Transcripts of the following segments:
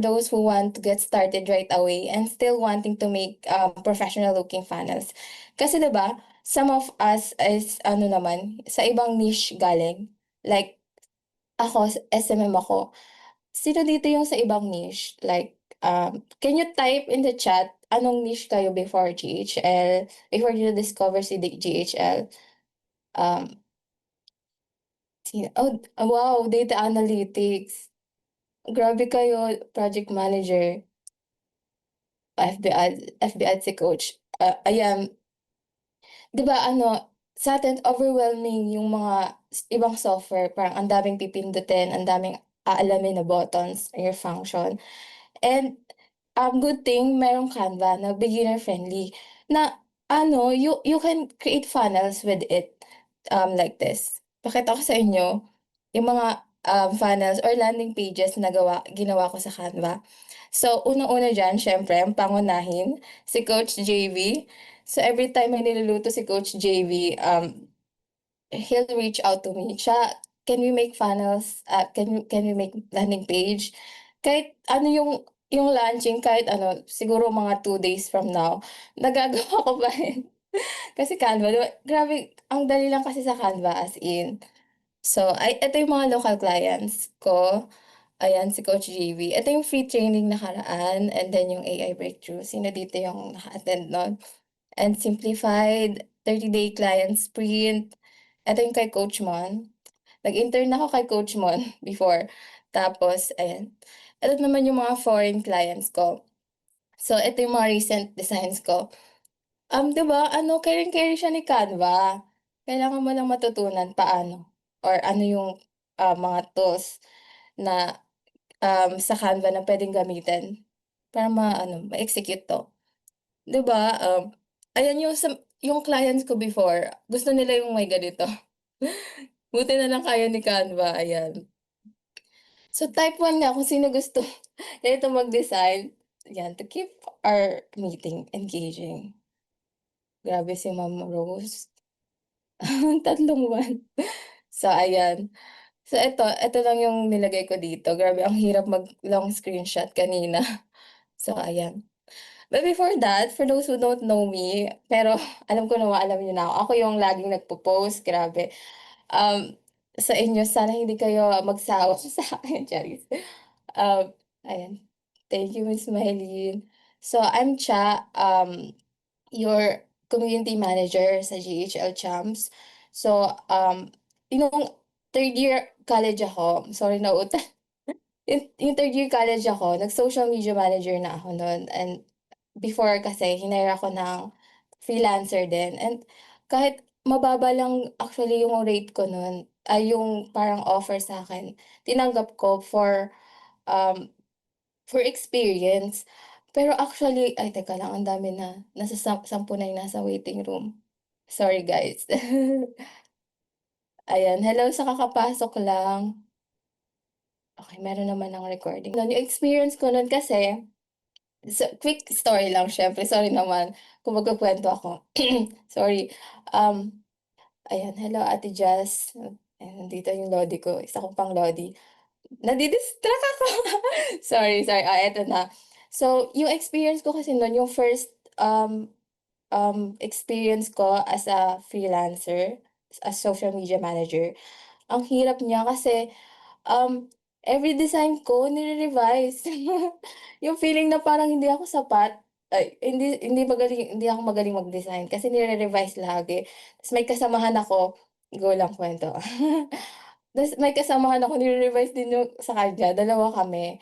those who want to get started right away and still wanting to make professional looking funnels. Kasi 'di ba, some of us is ano naman, sa ibang niche galing. Like ako, SMM ako. Sino dito yung sa ibang niche? Like, can you type in the chat anong niche kayo before GHL, before you discover si GHL? Um, oh, wow, data analytics. Grabe kayo, project manager, FB Ad si coach. Ayan, 'di ba ano, sa'tin overwhelming yung mga ibang software, parang ang daming pipindutin, ang daming aalamin na buttons or your function. And, good thing merong Canva na beginner friendly na ano, you can create funnels with it, like this. Pakita ko sa inyo yung mga, funnels or landing pages na ginawa ko sa Canva. So, unang-una diyan siyempre ang pangunahin si Coach JV. So, every time may niluluto si Coach JV, he'll reach out to me, siya, "Can we make funnels? Can we make landing page?" Kahit ano yung launching, kahit ano, siguro mga 2 days from now, nagagawa ko pa rin. Kasi Canva, 'di ba, grabe ang dali lang kasi sa Canva, as in. So, eto yung mga local clients ko, ayan si Coach JV. Ito yung free training nakaraan and then yung AI breakthrough. Sino dito yung naka-attend nun? And simplified 30-day client sprint. Ito yung kay Coach Mon. Nag-intern ako kay Coach Mon before. Tapos ayan, ito naman yung mga foreign clients ko. So ito yung mga recent designs ko. 'Di ba ano, caring-caring siya ni Canva. Kailangan mo lang matutunan paano or ano yung, mga tools na, sa Canva na puwedeng gamitin para ma-execute 'to. 'Di ba, ayan yung clients ko before, gusto nila yung may ganito. Buti na lang kaya ni Canva, ayan. So type 1 nga kung sino gusto nito mag-design, 'yan, to keep our meeting engaging. Grabe si Ma'am Rose, 3 buwan. So ayan. So eto lang yung nilagay ko dito, grabe ang hirap mag-long screenshot kanina. So ayan. But before that, for those who don't know me, pero alam ko naman alam niyo na ako. Ako yung laging nagpo-post, grabe. Um, sa inyo sana hindi kayo magsawa sa akin, charis. Um, ayan. Thank you, Miss Maylene. So I'm Cha, your community manager sa GHL Champs. So, nung 3rd year college ako, sorry nauutal. Yung 3rd year college ako, nag-social media manager na ako nun, and before kasi hinire ako ng freelancer din, and kahit mababa lang actually yung rate ko nun, ay yung parang offer sa'kin, tinanggap ko um, for experience. Pero actually ay teka lang, ang dami na, nasa 10 na yung nasa waiting room. Sorry guys. Ayan, hello sa kakapasok lang. Okey, meron naman ng recording. Nun yung experience ko nun kasi, so quick story lang siyempre, sorry naman kung magkukuwento ako. Sorry. Um, Ayan, hello Ate Jazz, ayan nandito yung lodi ko, isa ko pang lodi. Nadi-distract ako. Sorry, eto na. So, yung experience ko kasi nun, yung first, experience ko as a freelancer, as social media manager, ang hirap niya kasi, um, every design ko nire-revise. Yung feeling na parang hindi ako sapat, ay hindi ako magaling mag-design kasi nire-revise lagi. Ta's may kasamahan ako, go lang kuwento. Ta's may kasamahan ako, nire-revise din yung sa kanya, dalawa kami.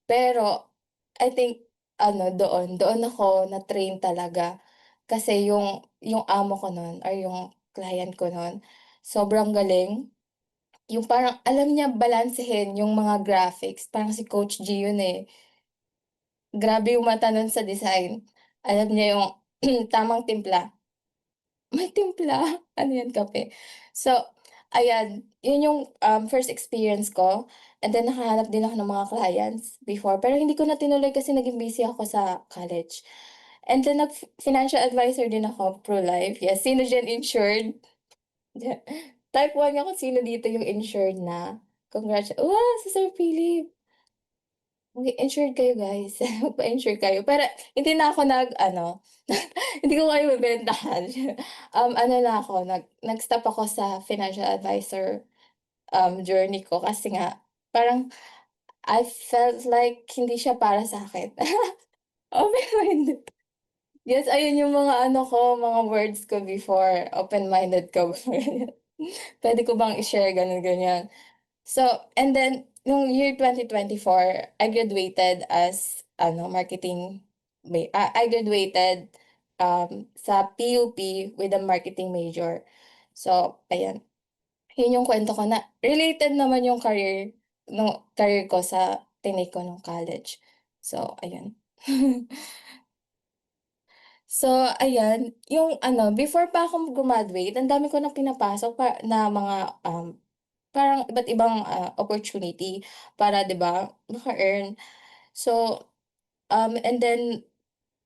Pero I think ano, doon ako na-train talaga. Kasi yung amo ko nun or yung client ko nun, sobrang galing. Yung parang alam niya balansehin yung mga graphics, parang si Coach G yun, eh. Grabe yung mata nun sa design. Alam niya yung tamang timpla. May timpla? Ano yan, kape? So, ayan, yun yung, first experience ko, and then nakahanap din ako ng mga clients before, pero hindi ko na tinuloy kasi naging busy ako sa college. And then financial advisor din ako, Pro-Life, yes. Sino diyan insured? Type 1 nga kung sino dito yung insured na. Wow, si Sir Philip. Mag-insured kayo guys, magpa-insure kayo. Pero hindi na ako nag-ano, hindi ko kayo bebentahan. Ano na ako, nag-stop ako sa financial advisor, journey ko kasi nga parang I felt like hindi siya para sa'kin. Open-minded. Yes, ayun yung mga ano ko, mga words ko before, open-minded ka ba, ganyan. Puwede ko bang i-share ganun, ganyan. So, and then nung year 2024, I graduated as ano, marketing I graduated, sa PUP with a marketing major. So, ayan, yun yung kwento ko na related naman yung career ko sa tinake ko nung college. So, ayun. So, ayan, yung ano, before pa ako grumaduate ang dami ko ng pinapasok na mga, parang iba't ibang, opportunity para 'di ba, maka-earn. So, and then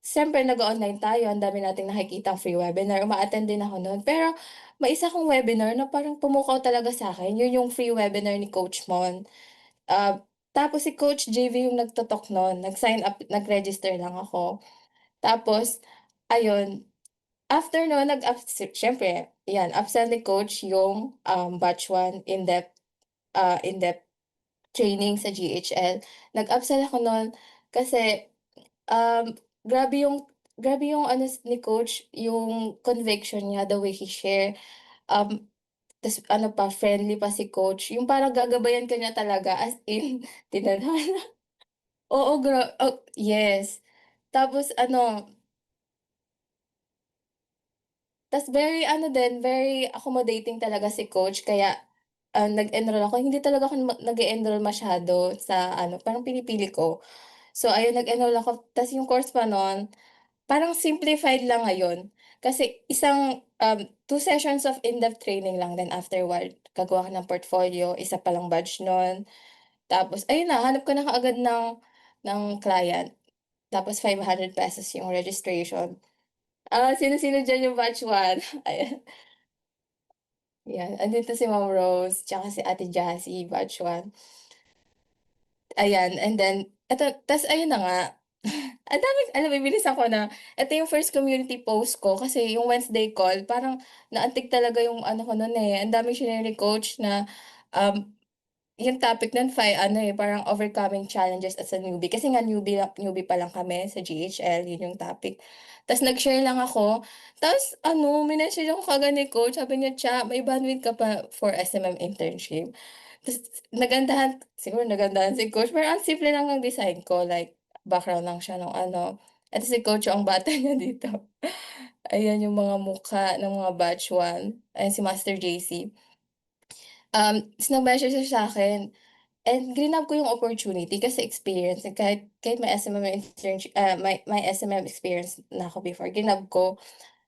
siyempre nag-o-online tayo, ang dami nating nakikitang free webinar, uma-attend din ako nun. Pero may isa akong webinar na parang pumukaw talaga sa'kin, yun yung free webinar ni Coach Mon. Tapos si Coach JV yung nagto-talk nun, nag-sign up, nag-register lang ako. Tapos ayun, after nun siyempre 'yan, upsell ni Coach yung, batch 1 in-depth training sa GHL. Nag-upsell ako nun kasi, um, grabe yung grabe yung ano ni Coach, yung conviction niya, the way he share, um, tas ano pa, friendly pa si Coach, yung parang gagabayan ka niya talaga as in tinadhana. Oo, yes. Tapos ano, very ano din, very accommodating talaga si Coach kaya, nag-enroll ako. Hindi talaga ako nag-e-enroll masyado sa ano, parang pinipili ko. So ayun, nag-enroll ako ta's yung course pa nun, parang simplified lang ngayon. Kasi 2 sessions of in-depth training lang then afterward gagawa ka ng portfolio, isa palang batch nun. Tapos ayun na, hanap ka na kaagad ng client. Tapos ₱500 yung registration. Sino-sino diyan yung batch 1? Ayan, 'yan. Andito si Ma'am Rose, tsaka si Ate Jassy, batch 1. Ayan, and then ayun na nga, ang daming alam mo bibilisan ko na, eto yung first community post ko kasi yung Wednesday call parang naantig talaga yung ano ko nun, eh, ang daming shinare ni coach na, um, yung topic nun ano, eh, parang overcoming challenges as a newbie kasi nga newbie pa lang kami sa GHL, yun yung topic. Ta's nag-share lang ako, ta's ano minessage ako kaagad ni coach sabi niya, "Cha, may bandwidth ka pa for SMM internship?" Ta's siguro nagandahan si coach pero ang simple lang ng design ko like background lang siya nung ano, eto si coach ang bata niya dito. Ayan yung mga mukha ng mga batch 1, ayan si Master JC. Ta's nag-message siya sa'kin and grinab ko yung opportunity kasi experience eh, kahit may SMM may SMM experience na ako before, grinab ko.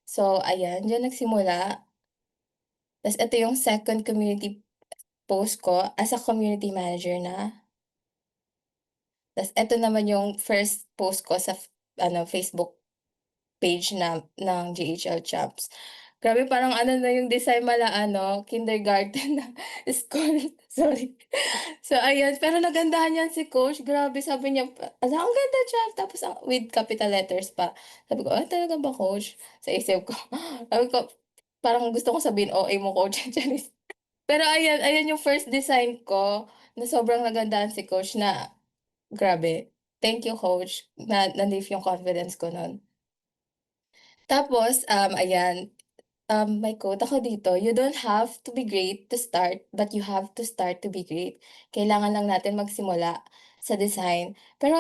So ayan, diyan nagsimula. Ta's eto yung second community post ko as a community manager na. Tas eto naman yung first post ko sa Facebook page ng GHL Champs. Grabe parang ano na yung design kindergarten na school, sorry. So ayun, pero nagandahan niyan si coach, grabe sabi niya "Hala, ang ganda Champs!" Tapos with capital letters pa. Sabi ko, "Ay talaga ba coach?" Sa isip ko. Sabi ko, parang gusto kong sabihin OA mo coach, charis. Pero ayan, ayan yung first design ko na sobrang nagandahan si coach na grabe, thank you coach na-lift yung confidence ko nun. Tapos, ayan, may quote ako dito, "You don't have to be great to start, but you have to start to be great." Kailangan lang natin magsimula sa design. Pero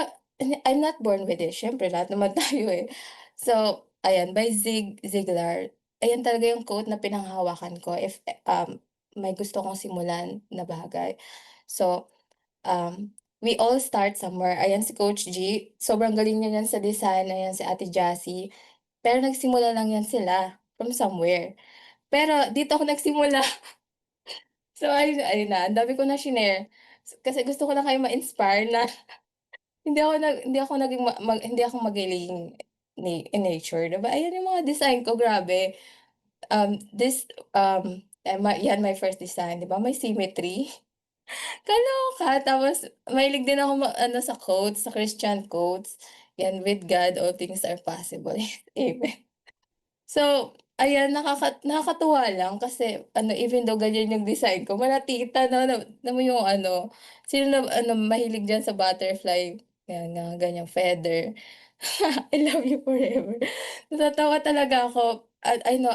I'm not born with it, siyempre lahat naman tayo, eh. So, ayan by Ziglar. Ayan talaga yung quote na pinanghahawakan ko if, may gusto kong simulan na bagay. So, we all start somewhere. Ayan si Coach G, sobrang galing niya niyan sa design, ayan si Ate Jassy, pero nagsimula lang yan sila from somewhere. Pero dito ako nagsimula. So ayun na, ang dami ko na shinare. Kasi gusto ko lang kayo ma-inspire na hindi ako magaling in nature, 'di ba? Ayan yung mga design ko, grabe. Yan my first design, 'di ba may symmetry. Kaloka. Tapos mahilig din ako ano sa quotes, sa Christian quotes. 'Yan, "With God, all things are possible." Amen. So, ayan nakakatuwa lang kasi ano, even though ganyan yung design ko, malatita na mo yung ano, sino na ano mahilig diyan sa butterfly, yan mga ganyang feather. I love you forever. Natatawa talaga ako at I know,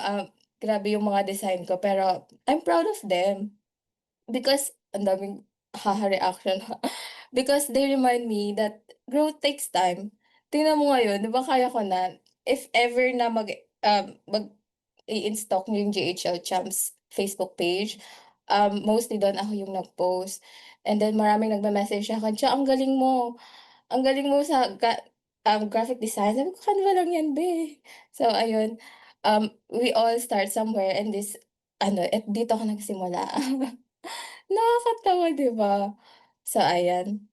grabe yung mga design ko pero I'm proud of them because ang daming reaction because they remind me that growth takes time. Tingnan mo ngayon, 'di ba kaya ko na, if ever na i-in-stalk niyo yung GHL Champs Facebook page, mostly dun ako yung nag-post and then maraming nagme-message sa'kin, "Cha, ang galing mo sa graphic design." Sabi ko, "Canva lang yan be." So ayun, we all start somewhere and this ano, dito ako nagsimula. Nakakatawa, 'di ba? So ayan.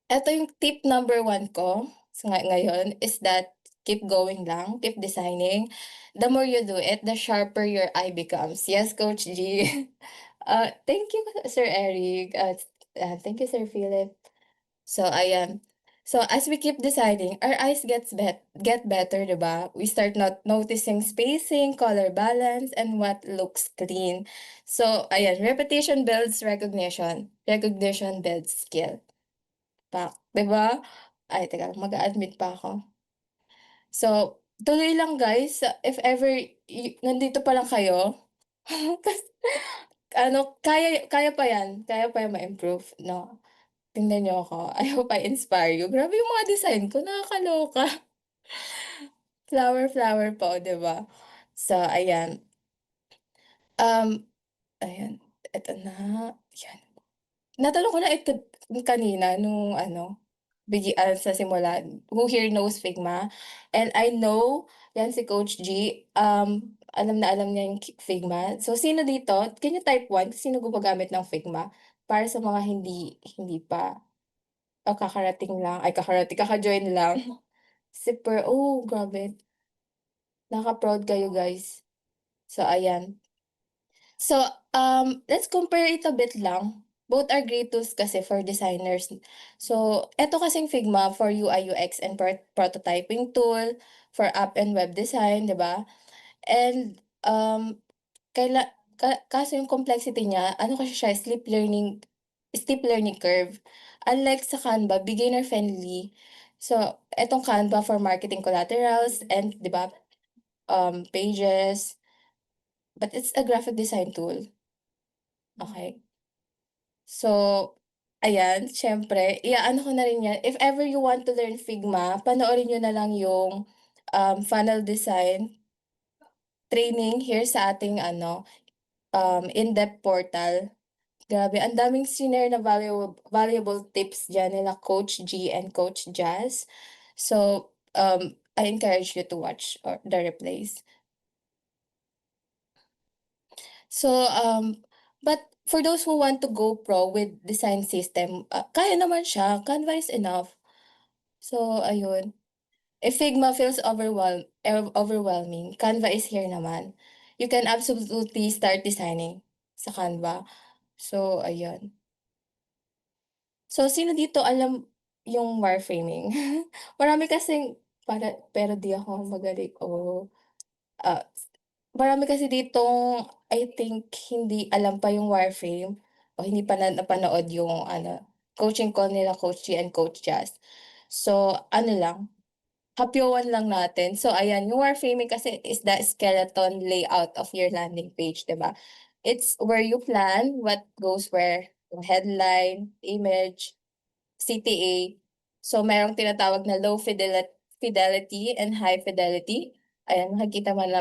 Eto yung tip number one ko ngayon is that keep going lang, keep designing. The more you do it, the sharper your eye becomes. Yes, Coach G. Thank you, Sir Eric. Thank you, Sir Philip. So ayan. So as we keep deciding, our eyes get better, 'di ba? We start not noticing spacing, color balance, and what looks clean. So ayan, repetition builds recognition. Recognition builds skill. 'Di ba? Ay teka mag-a-admit pa ako. So, tuloy lang guys, if ever nandito pa lang kayo, kas ano kaya pa yan ma-improve 'no? Tingnan niyo ako, I hope I inspire you. Grabe yung mga design ko nakakaloka. Flower, flower pa, oh, 'di ba? So ayan, um, ayan, eto na, yan. Natanong ko na ito kanina nung ano, sa simula, who here knows Figma? And I know 'yan si Coach G, alam na alam niya yung Figma. So sino dito, can you type one sino gumagamit ng Figma? Para sa mga hindi hindi pa, kakarating lang, ay kaka-join lang. Super oh, grabe, nakaka-proud kayo guys. So ayan. So, let's compare it a bit lang. Both are great tools kasi for designers. So, eto kasing Figma for UI, UX and prototyping tool, for app and web design, 'di ba? And, kaso yung complexity niya, ano kasi siya, steep learning curve. Unlike sa Canva, beginner friendly. So, etong Canva for marketing collaterals and 'di ba, pages, but it's a graphic design tool, okay. So, ayan siyempre i-aano ko na rin 'yan, if ever you want to learn Figma, panoorin niyo na lang yung, funnel design training here sa ating ano, in-depth portal. Grabe ang daming shinare na valuable tips diyan nila Coach G and Coach Jazz. So, I encourage you to watch or the replays. So, but for those who want to go pro with design system, kaya naman siya, Canva is enough. So ayun, if Figma feels overwhelming, Canva is here naman. You can absolutely start designing sa Canva. So ayun. So sino dito alam yung wireframing? Marami kasing pero di ako magaling ah, marami kasi ditong I think hindi alam pa yung Warframe o hindi pa napanood yung ano, coaching call nila Coach G and Coach Jazz. So ano lang, hapyawan lang natin. So ayan, yung Warframing kasi is the skeleton layout of your landing page, 'di ba? It's where you plan what goes where, yung headline, image, CTA. So merong tinatawag na low fidelity and high fidelity. Ayan, makikita man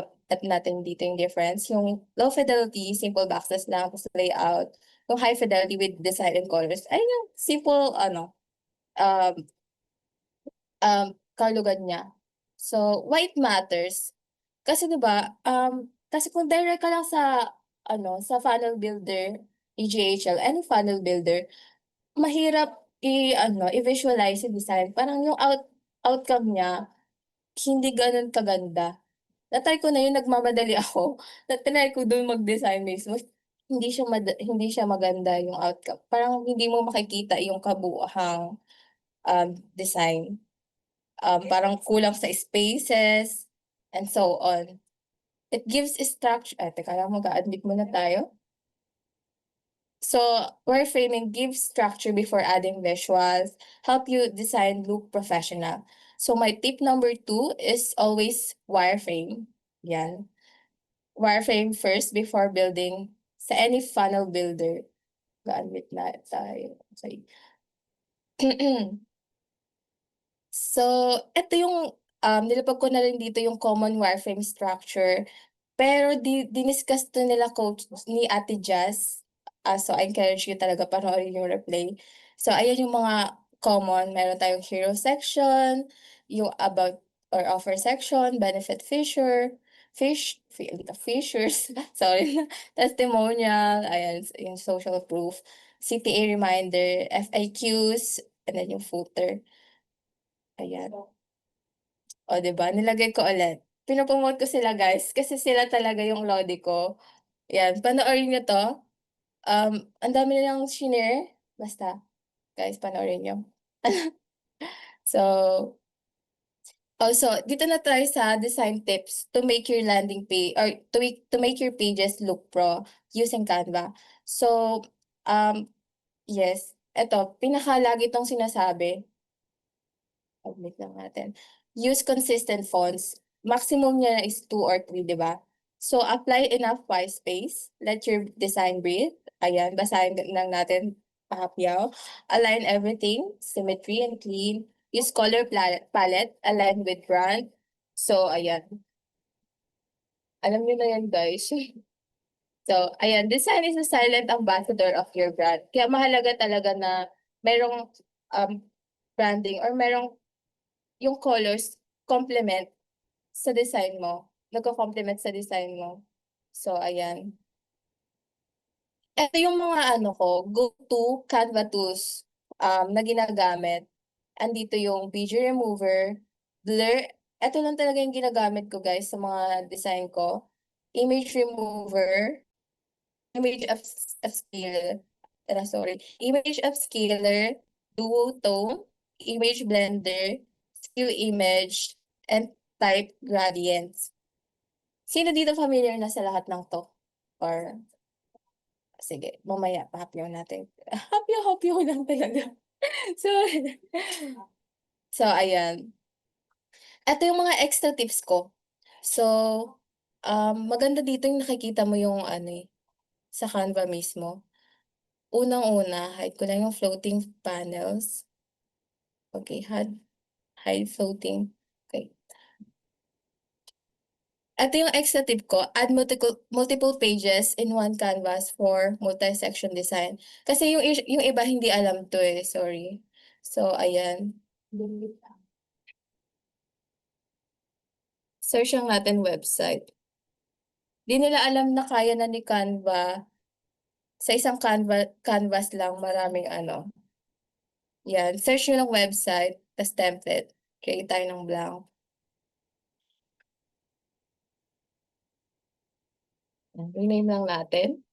natin dito yung difference. Yung low fidelity, simple boxes lang, tapos layout. Yung high fidelity with design and colors, ay yung simple ano, um, kahulugan niya. So, why it matters? Kasi 'di ba, kasi kung direct ka lang sa ano, sa funnel builder, EGHL, any funnel builder, mahirap i-ano, i-visualize yung design. Parang yung outcome niya hindi gano'n kaganda. Na-try ko na yun, nagmamadali ako, na tinry ko dun mag-design mismo. hindi siya maganda yung outcome. Parang hindi mo makikita yung kabuuhang, design. Parang kulang sa spaces and so on. It gives structure teka lang mag-a-admit muna tayo. So, wireframing gives structure before adding visuals, help you design look professional. So, my tip number two is always wireframe. Yan. Wireframe first before building sa any funnel builder. Mag-a-admit na tayo. Sorry. So, eto yung, nilapag ko na rin dito yung common wireframe structure. Pero diniscuss 'to nila coach ni Ate Jazz. So I encourage you talaga panoorin yung replay. So ayan yung mga common, meron tayong hero section, yung about or offer section, benefit features, sorry, testimonial, ayan yung social proof, CTA reminder, FAQs, and then yung footer, ayan. O 'di ba nilagay ko ulit. Pino-promote ko sila guys, kasi sila talaga yung lodi ko. 'Yan, panoorin niyo 'to, ang dami nilang shinare, basta guys panoorin niyo. So, also dito na tayo sa design tips to make your landing page or to make your pages look pro using Canva. So, um, yes, eto lagi 'tong sinasabi. Submit lang natin. Use consistent fonts. Maximum niya is 2 or 3, 'di ba? So, apply enough white space. Let your design breathe. Ayan, basahin lang natin pahapyaw. Align everything, symmetry and clean. Use color palette, align with brand. So, ayan. Alam niyo na yan, guys. So, ayan, design is a silent ambassador of your brand. Kaya mahalaga talaga na merong um, branding or merong yung colors complement sa design mo, nagko-complement sa design mo. So ayan. Eto yung mga ano ko, go-to Canva tools, na ginagamit. Andito yung video remover, blur, eto lang talaga yung ginagamit ko guys sa mga design ko. Image remover, image upscaler, image upscaler, duotone, image blender, skew image, and type gradients. Sino dito familiar na sa lahat ng 'to? Or sige mamaya pa-hapyaw natin. Hapyaw-hapyaw lang talaga. So so ayan. Eto yung mga extra tips ko. So, maganda dito yung nakikita mo yung ano, eh, sa Canva mismo. Unang-una, hide ko lang yung floating panels. Okay, hide floating. Okay. Ito yung extra tip ko, add multiple pages in one canvas for multi-section design. Kasi yung iba hindi alam 'to, eh, sorry. So ayan, search lang natin website. 'Di nila alam na kaya na ni Canva, sa isang canvas lang maraming ano, 'yan, search niyo lang website tas template, create tayo ng blank. Rename lang natin.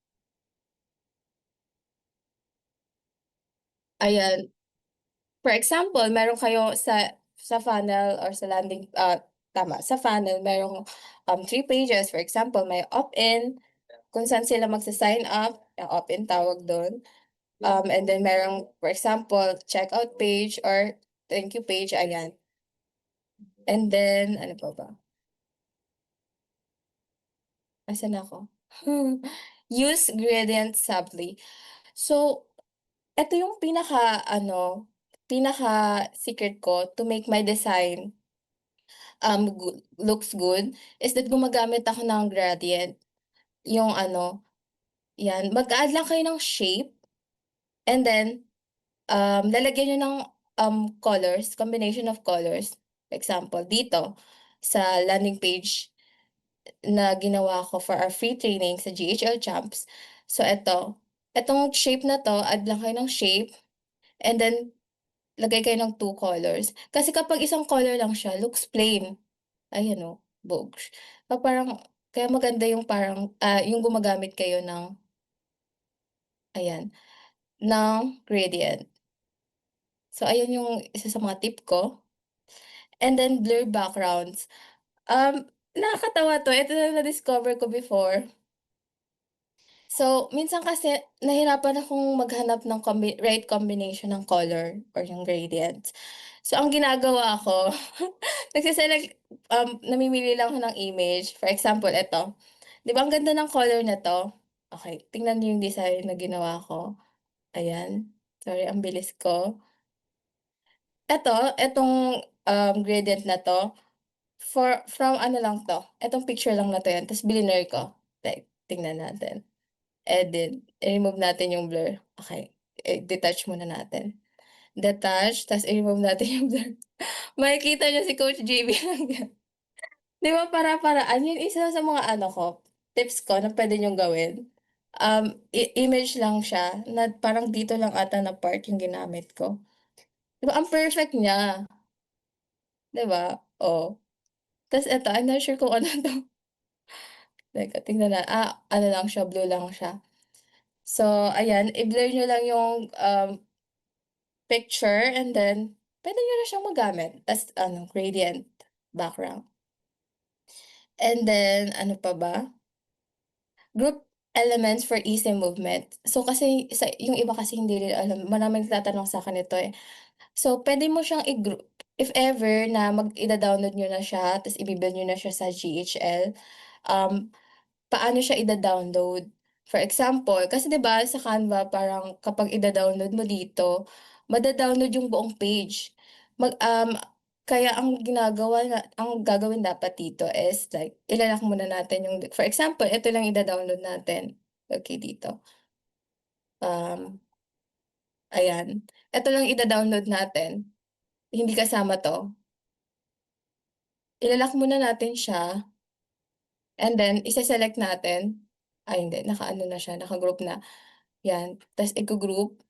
Ayan, for example, meron kayo sa funnel or sa landing sa funnel merong, 3 pages. For example, may opt-in, kung saan sila magsa-sign up, opt-in tawag dun. And then merong for example, checkout page or thank you page, ayan. And then ano pa ba? Nasaan ako? Use gradient subtly. So, eto yung pinaka-ano, pinaka-secret ko to make my design looks good is that gumagamit ako ng gradient. Yung ano, 'yan, mag-a-add lang kayo ng shape and then, lalagyan niyo ng, colors, combination of colors. Example, dito sa landing page na ginawa ko for our free training sa GHL Champs. So etong shape na 'to, add lang kayo ng shape and then lagay kayo ng 2 colors. Kasi kapag isang color lang siya, looks plain. Ayan oh, Bogs. Parang kaya maganda yung parang, yung gumagamit kayo ng ayan, ng gradient. So ayan yung isa sa mga tip ko. And then blur backgrounds. Nakakatawa 'to, ito na na-discover ko before. So, minsan kasi nahirapan akong maghanap ng right combination ng color or yung gradients. So, ang ginagawa ko, namimili lang ako ng image. For example, eto, 'di ba ang ganda ng color na 'to? Okey, tingnan niyo yung design na ginawa ko. Ayan, sorry ang bilis ko. Gradient na 'to, from ano lang 'to, etong picture lang na 'to 'yan, ta's blinur ko. Like, tingnan natin. Edit, i-remove natin yung blur. Okey, detach muna natin. Detach, ta's i-remove natin yung blur. Makikita niyo si Coach JB lang yan. 'Di ba para-paraan, yun isa sa mga ano ko, tips ko na puwede niyong gawin. Image lang siya na parang dito lang ata na part yung ginamit ko. 'Di ba ang perfect niya, 'di ba? Oh, ta's eto, I'm not sure kung ano 'to. Teka tingnan ano lang siya, blue lang siya. So ayan, i-blur niyo lang yung, picture and then puwede niyo na siyang magamit as ano, gradient background. And then ano pa ba? Group elements for easy movement. So kasi yung iba kasi hindi rin alam, maraming nagtatanong sa'kin nito, eh. So puwede mo siyang i-group if ever na ida-download niyo na siya ta's ibi-build niyo na siya sa GHL, um, paano siya ida-download? For example, kasi 'di ba sa Canva parang kapag ida-download mo dito, mada-download yung buong page. Mag um, Kaya ang gagawin dapat dito is like ila-lock muna natin yung for example, ito lang ida-download natin. Okey dito, um, ayan. Ito lang ida-download natin, hindi kasama 'to. Ila-lock muna natin siya and then ise-select natin. Ay hindi, naka-ano na siya, naka-group na. 'Yan, ta's igo-group,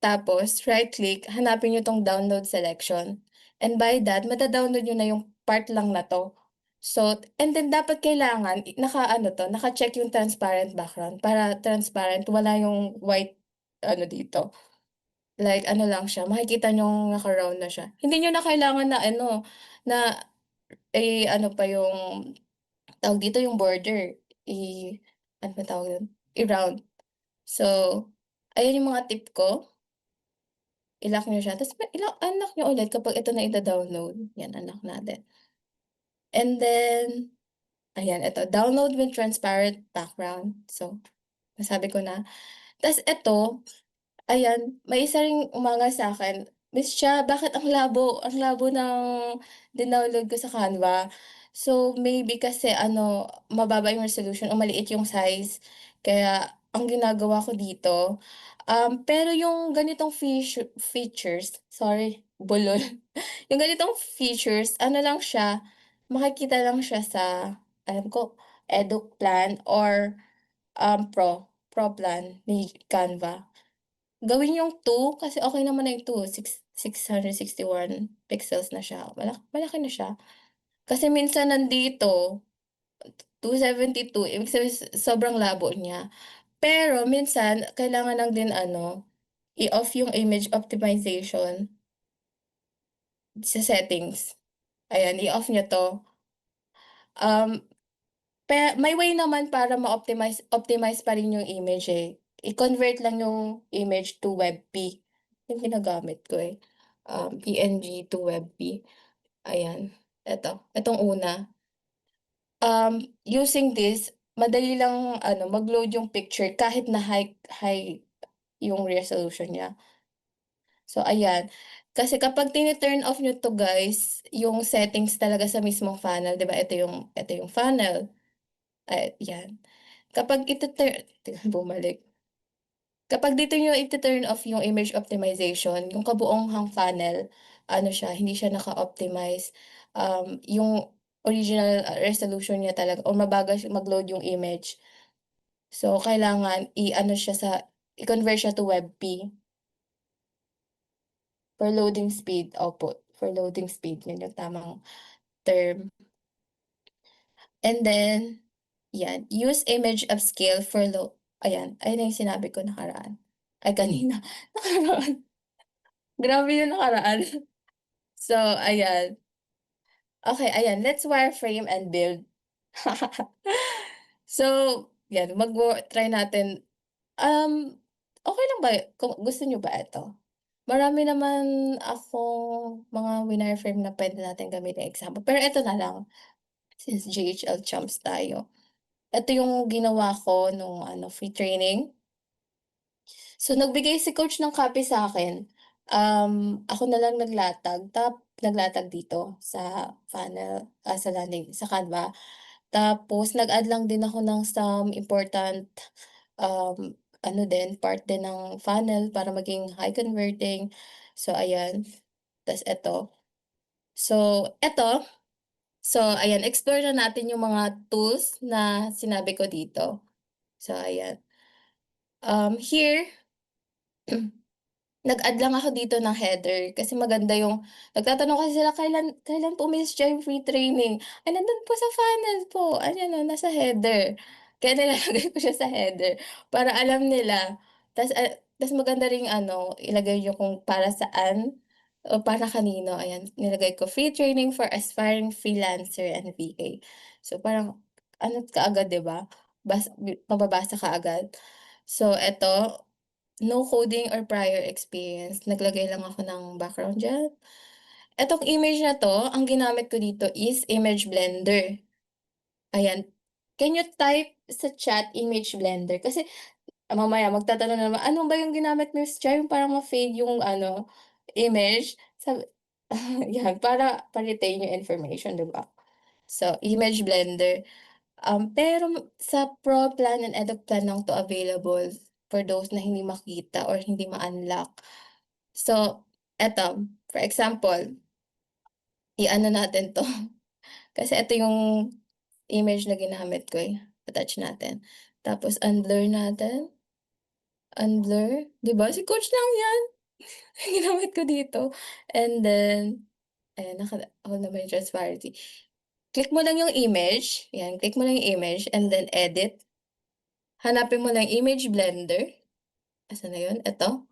tapos right click, hanapin niyo 'tong download selection and by that mada-download niyo na yung part lang na 'to. So and then dapat kailangan naka-ano 'to, naka-check yung transparent background para transparent, wala yung white ano dito, like ano lang siya, makikita niyong naka-round na siya. Hindi niyo na kailangan na ano, na ano pa yung tawag dito, yung border, ano ba tawag dun, i-round. So, ayan yung mga tip ko. I-lock niyo siya ta's unlock niyo ulit kapag ito na ida-download, 'yan unlock natin. And then, ayan eto, download with transparent background. So, nasabi ko na. Ta's eto, ayan, may isa ring umangal sa'kin, "Miss Cha, bakit ang labo ng dinownload ko sa Canva." So, maybe kasi ano, mababa yung resolution o maliit yung size, kaya ang ginagawa ko dito, pero yung ganitong features, sorry, bulol. Yung ganitong features ano lang siya, makikita lang siya sa, alam ko, Eduplan or, Pro plan ni Canva. Gawin yung 2 kasi okey naman na yung 2, 661 pixels na siya, malaki na siya. Kasi minsan nandito 272 ibig sabihin sobrang labo niya. Pero minsan kailangan lang din ano, i-off yung image optimization sa settings. Ayan, i-off niyo 'to. Um, may way naman para optimize pa rin yung image, eh. I-convert lang yung image to WebP. Yung ginagamit ko, eh. PNG to WebP, ayan. Etong una. Using this, madali lang ano, mag-load yung picture kahit na high yung resolution niya. So ayan, kasi kapag tini-turn off niyo 'to guys, yung settings talaga sa mismong funnel, 'di ba ito yung funnel, ay yan. Kapag bumalik. Kapag dito niyo ite-turn off yung image optimization, yung kabuong funnel, ano siya, hindi siya naka-optimize. Yung original, resolution niya talaga o mabagal mag-load yung image. So, kailangan i-convert siya to WebP for loading speed, opo, for loading speed, yun yung tamang term. And then, yan, use image upscale for low. ayan, ayun na yung sinabi ko nakaraan. Ay kanina, nakaraan. Grabe yung nakaraan. So ayan, okey ayan, let's wireframe and build. So, 'yan try natin, okey lang ba kung gusto niyo ba ito? Marami naman akong mga winireframe na puwede natin gamiting example, pero ito na lang, since GHL chumps tayo. Ito yung ginawa ko nung ano, free training. So, nagbigay si coach ng copy sa'kin, ako na lang naglatag dito sa funnel, sa landing sa Canva. Tapos nag-add lang din ako ng some important, ano din, part din ng funnel para maging high converting. So ayan, ta's eto, so ayan, explore na natin yung mga tools na sinabi ko dito. So ayan, here nag-add lang ako dito ng header kasi maganda yung nagtatanong kasi sila, "Kailan kailan po Miss Joy free training?" Ay nandun po sa funnel po, ayan o nasa header. Kaya nilalagay ko siya sa header para alam nila. Tas maganda ring ano, ilagay niyo kung para saan o para kanino, ayan. Nilagay ko, "Free training for aspiring freelancer and VA." So parang ano kaagad 'di ba? Mababasa kaagad. So eto, no coding or prior experience, naglagay lang ako ng background diyan. Etong image na 'to, ang ginamit ko dito is Image Blender, ayan. Can you type sa chat Image Blender? Kasi mamaya magtatanong na naman, "Ano ba yung ginamit mo Miss Cha, yung parang ma-fade yung ano, image?" Sabi 'yan, para pa-retain yung information, 'di ba? So, Image Blender. Pero sa Pro plan and Edu plan lang 'to available for those na hindi makita or hindi ma-unlock. So, eto, for example, i-ano natin 'to, kasi ito yung image na ginamit ko, eh, attach natin. Tapos unblur natin, unblur, 'di ba si coach lang 'yan, ginamit ko dito. And then, ayan naka-on naman yung transparency. Click mo lang yung image, 'yan, click mo lang yung image and then edit. Hanapin mo lang Image Blender, asan na yun, eto.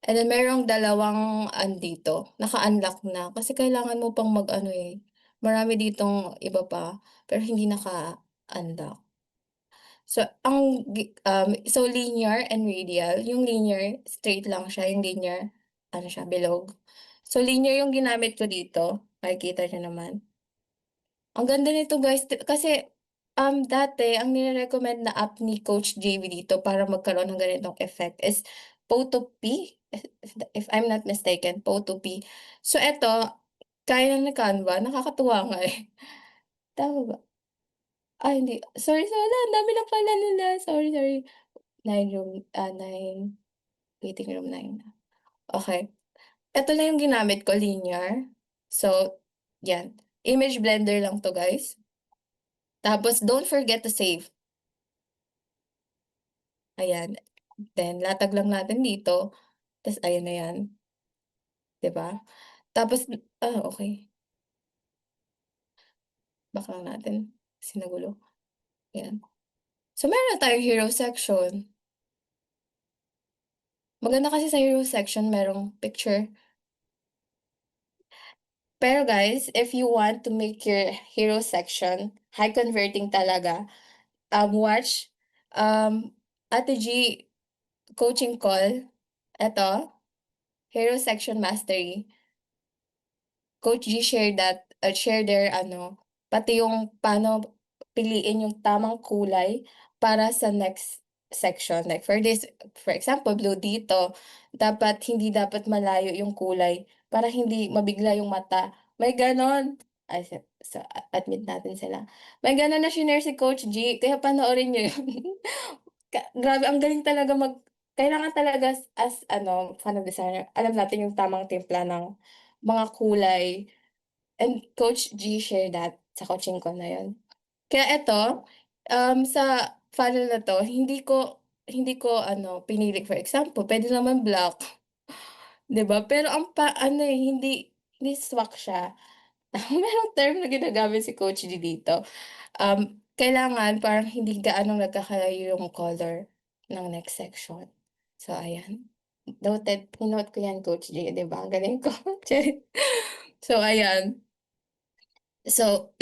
And then merong dalawang andito, naka-unlock na kasi kailangan mo pang mag-ano, eh, marami ditong iba pa, pero hindi naka-unlock. So so linear and radial, yung linear straight lang siya, yung linear ano siya bilog. So linear yung ginamit ko dito, makikita niyo naman. Ang ganda nito guys kasi, dati ang nire-recommend na app ni Coach JV dito para magkaroon ng ganitong effect is Photopea, if I'm not mistaken, Photopea. So eto, kaya na ni Canva, nakakatuwa nga, eh. Tama ba? Ay hindi, sorry, wala ang dami na pala nila, sorry. 9 waiting room 9 na. Okey, eto lang yung ginamit ko, linear. So, 'yan, image blender lang 'to guys. Tapos don't forget to save, ayan. Then latag lang natin dito, ta's ayan na 'yan, 'di ba? Tapos okey, back lang natin kasi nagulo, ayan. So meron na tayong hero section. Maganda kasi sa hero section merong picture. Pero guys, if you want to make your hero section high converting talaga, watch, Ate G coaching call, eto, hero section mastery. Coach G share their ano, pati yung paano piliin yung tamang kulay para sa next section. Like for example, blue dito, hindi dapat malayo yung kulay para hindi mabigla yung mata. May gano'n. Ay admit natin sila. May gano'n na shinare si Coach G, kaya panoorin niyo yun. Grabe ang galing talaga kailangan talaga as ano, funnel designer, alam natin yung tamang timpla ng mga kulay. And Coach G share that sa coaching ko na yun. Kaya eto, sa funnel na 'to hindi ko ano pinili, for example puwede naman black, 'di ba? Pero ang ano, eh, hindi swak siya. Merong term na ginagamit si Coach G dito, kailangan parang hindi gaanong nagkakalayo yung color. ng next section. So ayan, noted, note ko yan Coach J, 'di ba ang galing ko, charing. So ayan, so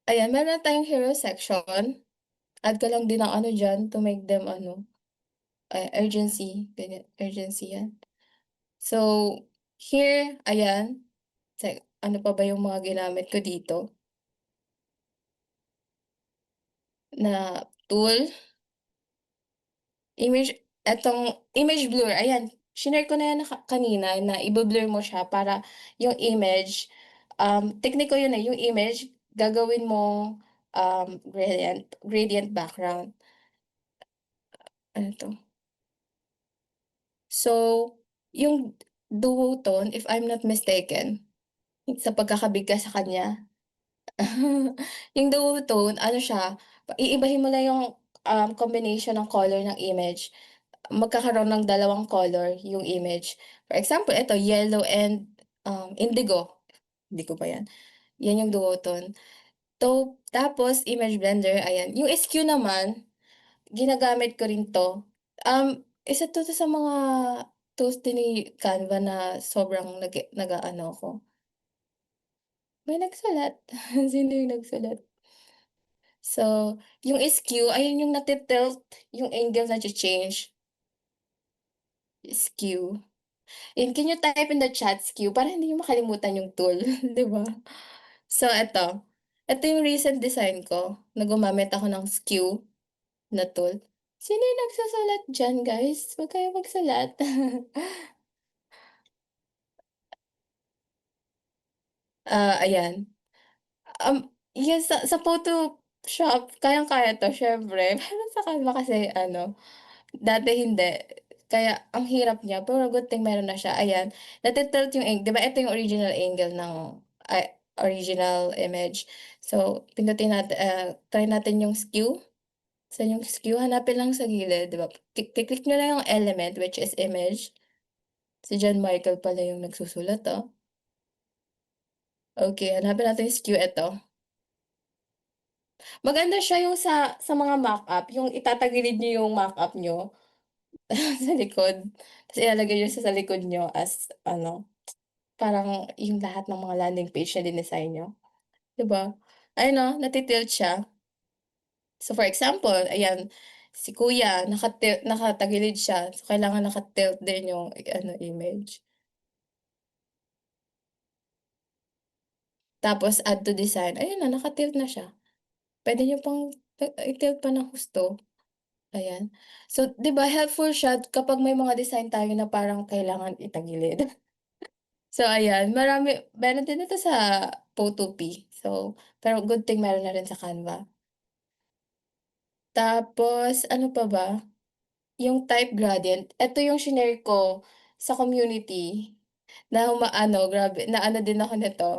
ayan meron na tayong hero section, add ko lang din ang ano diyan to make them ano, urgency, ganyan, urgency yan. So here, ayan, ano pa ba yung mga ginamit ko dito na tool. Image etong image blur, ayan, shinare ko na yan kanina na iba-blur mo siya para yung image, technique ko yun, yung image gagawin mong, gradient background. Ano 'to? So, yung duotone, if I'm not mistaken, sa pagkakabigkas sa kanya, yung duotone ano siya, iibahin mo lang yung, combination ng color ng image. Magkakaroon ng dalawang color yung image. For example, eto yellow and, indigo. Indigo ba 'yan? 'Yan yung duotone. Tapos image blender, ayan. Yung SQ naman, ginagamit ko rin 'to. Isa 'to sa mga tools din ni Canva na sobrang nag-aano ako. May nagsulat. Sino yung nagsulat? So, yung SQ, ayun yung nati-tilt yung angle nacha-change, SQ. And can you type in the chat SKU para hindi niyo makalimutan yung tool, 'di ba? So eto yung recent design ko na gumamit ako ng SKU na tool. Sino yung nagsusulat diyan guys? Huwag kayong magsulat. Ayan, yun sa Photoshop kayang-kaya 'to siyempre, pero sa Canva kasi ano, dati hindi. Kaya ang hirap niya, pero good thing meron na siya, ayan. Nati-tilt yung 'di ba ito yung original angle ng original image. So, pindutin try natin yung skew. Saan yung skew? Hanapin lang sa gilid, 'di ba? Click niyo lang yung element which is image. Si John Michael pala yung nagsusulat, ah. Okey, hanapin natin yung skew, eto. Maganda siya yung sa mga mock-up, yung itatagilid niyo yung mock-up niyo sa likod, ta's ilalagay niyo siya sa likod niyo as ano, parang yung lahat ng mga landing page na dinesign niyo, 'di ba? Ayun, oh, nati-tilt siya. So, for example, ayan, si kuya nakatagilid siya, so kailangan naka-tilt din yung ano, image. Tapos add to design, ayun na, naka-tilt na siya. Puwede niyo pang i-tilt pa ng husto, ayan. So, 'di ba helpful siya kapag may mga design tayo na parang kailangan itagilid. So ayan, meron din ito sa Photopea. So, pero good thing meron na rin sa Canva. Tapos ano pa ba? Yung type gradient, eto yung shinare ko sa community na grabe naano din ako nito,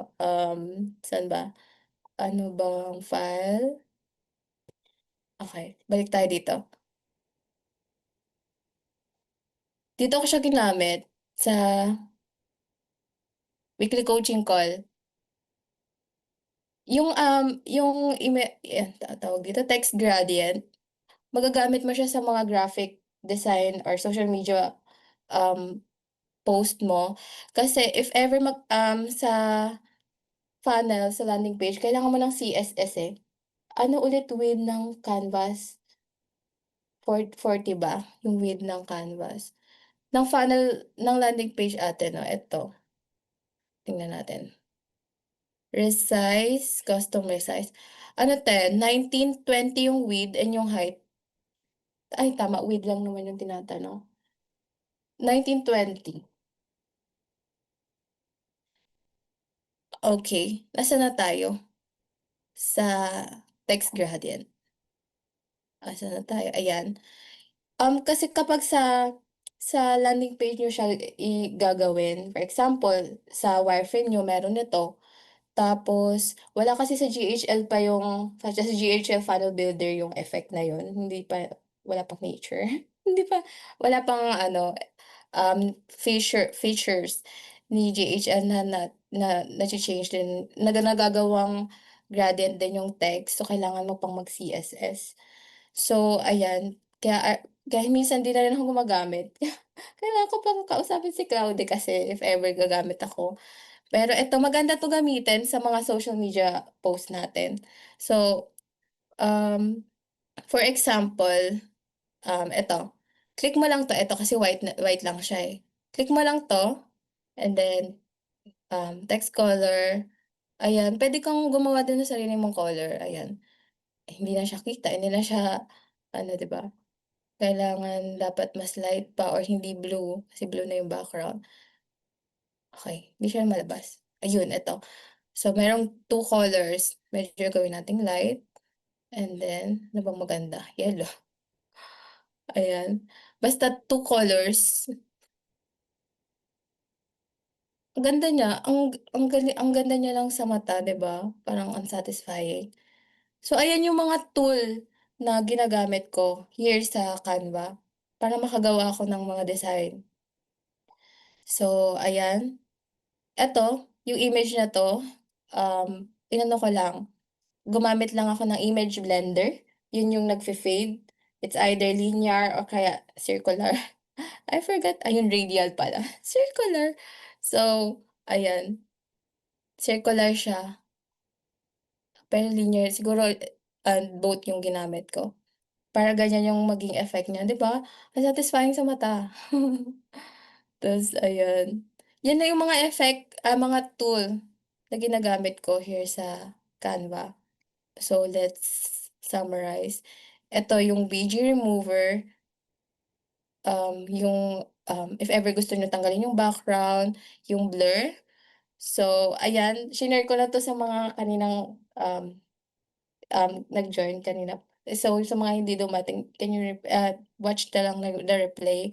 saan ba? Ano bang file? Okey, balik tayo dito. Dito ko siya ginamit sa weekly coaching call. Yung tawag dito, text gradient, magagamit mo siya sa mga graphic design or social media, um, post mo. Kasi if ever sa funnel, sa landing page kailangan mo ng CSS, eh. Ano ulit width ng canvas? 40 ba yung width ng canvas? Ng funnel ng landing page ate 'no, eto, tingnan natin. Resize, custom resize. Ano 1920 yung width and yung height. Ay tama, width lang naman yung tinatanong. 1920. Okey, nasaan na tayo? Sa text gradient. Asan na tayo? Ayan. Kasi kapag sa landing page niyo siya gagawin, for example, sa wireframe niyo meron nito, tapos wala kasi sa GHL pa yung sa GHL funnel builder yung effect na yun, hindi pa wala pang nature, hindi pa wala pang ano, features ni GHL na nacha-change din nagagawang gradient din yung text, so kailangan mo pang mag-CSS. So ayan. Kaya, kaya minsan 'di na rin ako gumagamit. Kailangan ko pang kausapin si Claude kasi if ever gagamit ako. Pero eto maganda 'to gamitin sa mga social media post natin. So, um, for example, eto, click mo lang 'to, eto kasi white lang siya, eh. Click mo lang 'to and then, text color, ayan. Puwede kang gumawa din ng sarili mong color, ayan. Hindi na siya kita, hindi na siya ano, 'di ba? Kailangan dapat mas light pa or hindi blue, kasi blue na yung background. Okey, hindi siya malabas. Ayun, eto. So, merong two colors, medyo gawin nating light and then ano bang maganda, yellow, ayan. Basta two colors, ang ganda niya, ang ganda niya lang sa mata, 'di ba? Parang unsatisfying. So, ayan yung mga tool na ginagamit ko here sa Canva para makagawa ako ng mga design. So, ayan. Eto, yung image na 'to, inano ko lang, gumamit lang ako ng image blender, yun yung nagfe-fade. It's either linear or kaya circular. I forgot, ayun radial pala, circular. So, ayan, circular siya, pero linear siguro, both yung ginamit ko. Para ganyan yung maging effect niya, 'di ba? Ang satisfying sa mata. Tas ayan, yan na yung mga mga tool na ginagamit ko here sa Canva. So, let's summarize. Eto yung BG remover, if ever gusto niyo tanggalin yung background, yung blur. So, ayan, shinare ko na 'to sa mga kaninang, nag-join kanina. So, sa mga hindi dumating, can you watch na lang the replay.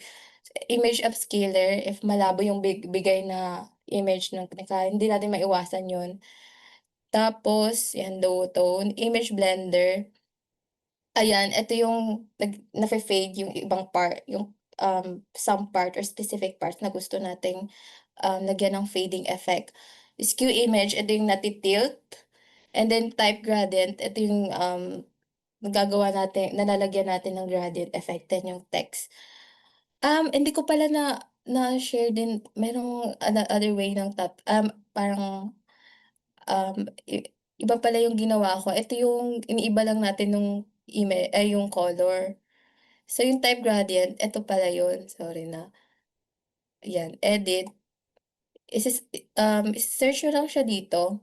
Image upscaler, if malabo yung bigay na image ng hindi natin maiwasan yun. Tapos 'yan, low tone, image blender, ayan ito yung nafe-fade yung ibang part, yung, some part or specific part na gusto nating, lagyan ng fading effect. Skew image, ito yung nati-tilt, and then type gradient, ito yung, nalalagyan natin ng gradient effect, then yung text. Hindi ko pala na-share din merong other way ng parang iba pala yung ginawa ko, ito yung iniiba lang natin nung yung color. So yung type gradient, eto pala yun, sorry na. Ayan, edit, i-search niyo lang siya dito,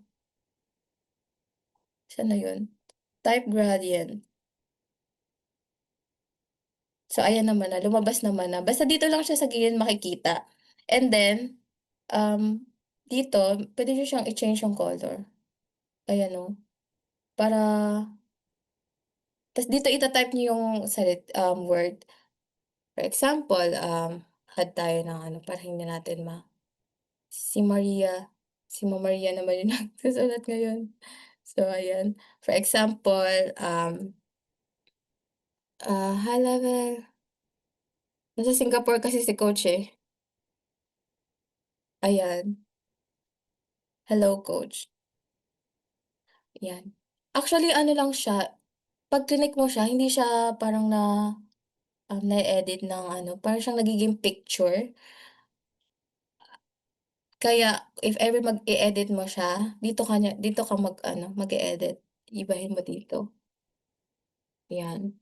saan na yun? Type gradient. So ayan naman na, lumabas naman na, basta dito lang siya sa gilid makikita. And then, dito puwede niyo siyang i-change yung color, ayan oh, para tas dito ita-type niyo yung word. For example, add tayo ng ano para hindi natin si Maria, si Maria naman yung nagsusulat ngayon. So ayan, for example, hi level, nasa Singapore kasi si coach, eh, ayan, hello coach, 'yan. Actually ano lang siya, 'pag klinik mo siya hindi siya parang na-e-edit ng ano, parang siyang nagiging picture. Kaya if ever mag-e-edit mo siya, dito ka mag-ano, mag-e-edit, ibahin mo dito, 'yan.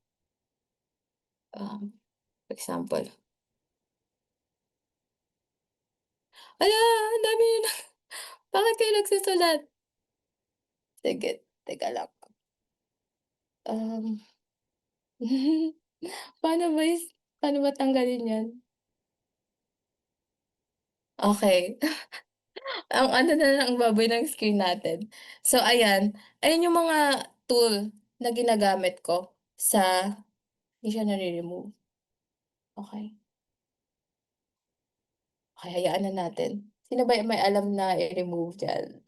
For example, hala ang dami niyo na bakit kayo nagsusulat? Sige, teka lang, um, paano ba paano ba tanggalin 'yan? Okey, ang ano na lang, ang baboy ng screen natin. So ayan, ayan yung mga tool na ginagamit ko hindi siya nare-remove, okey. Okey, hayaan na natin. Sino ba yung may alam na i-remove diyan?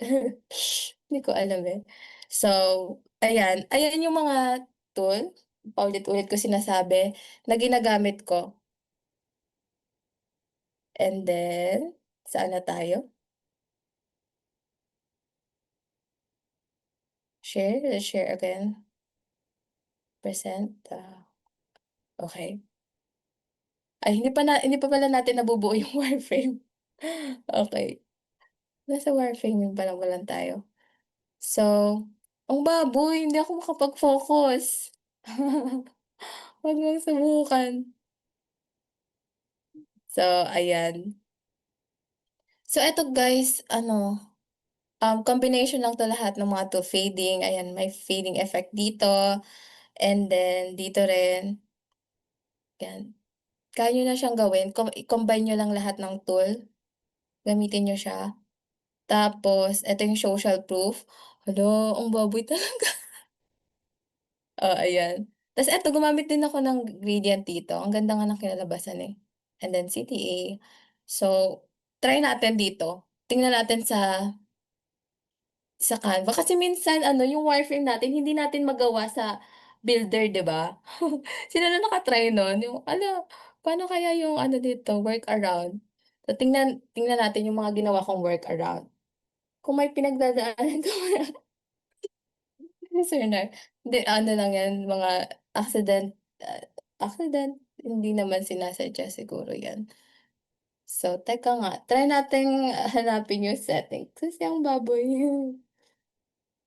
Hindi ko alam, eh. So, ayan. Ayan yung mga tool, paulit-ulit ko sinasabi, na ginagamit ko. And then, saan na tayo? Share, let's share again. Present, Okey. Ay hindi pa pala natin nabubuo yung wireframe. Okey, nasa wireframing pa lang tayo. So, ang baboy hindi ako makapag-focus. 'Wag mong subukan. So, ayan. So, eto guys ano, combination lang 'to lahat ng mga 'to, fading, ayan may fading effect dito, and then dito rin, 'yan. Kaya niyo na siyang gawin i-combine niyo lang lahat ng tool, gamitin niyo siya. Tapos eto yung social proof, hala ang baboy talaga. Oh, ayan. Tas eto gumamit din ako ng gradient dito, ang ganda nga ng kinalabasan, eh, and then CTA. So, try natin dito, tingnan natin sa Canva kasi minsan ano yung wireframe natin hindi natin magawa sa Builder, 'di ba? Sino na naka-try nun yung, "Hala, paano kaya yung ano dito workaround?" So, tingnan natin yung mga ginawa kong workaround. Kung may pinagdadaanan ka listener, hindi ano lang yan mga accident, accident, hindi naman sinasadya siguro yan. So, teka nga, try nating hanapin yung setting kasi ang baboy.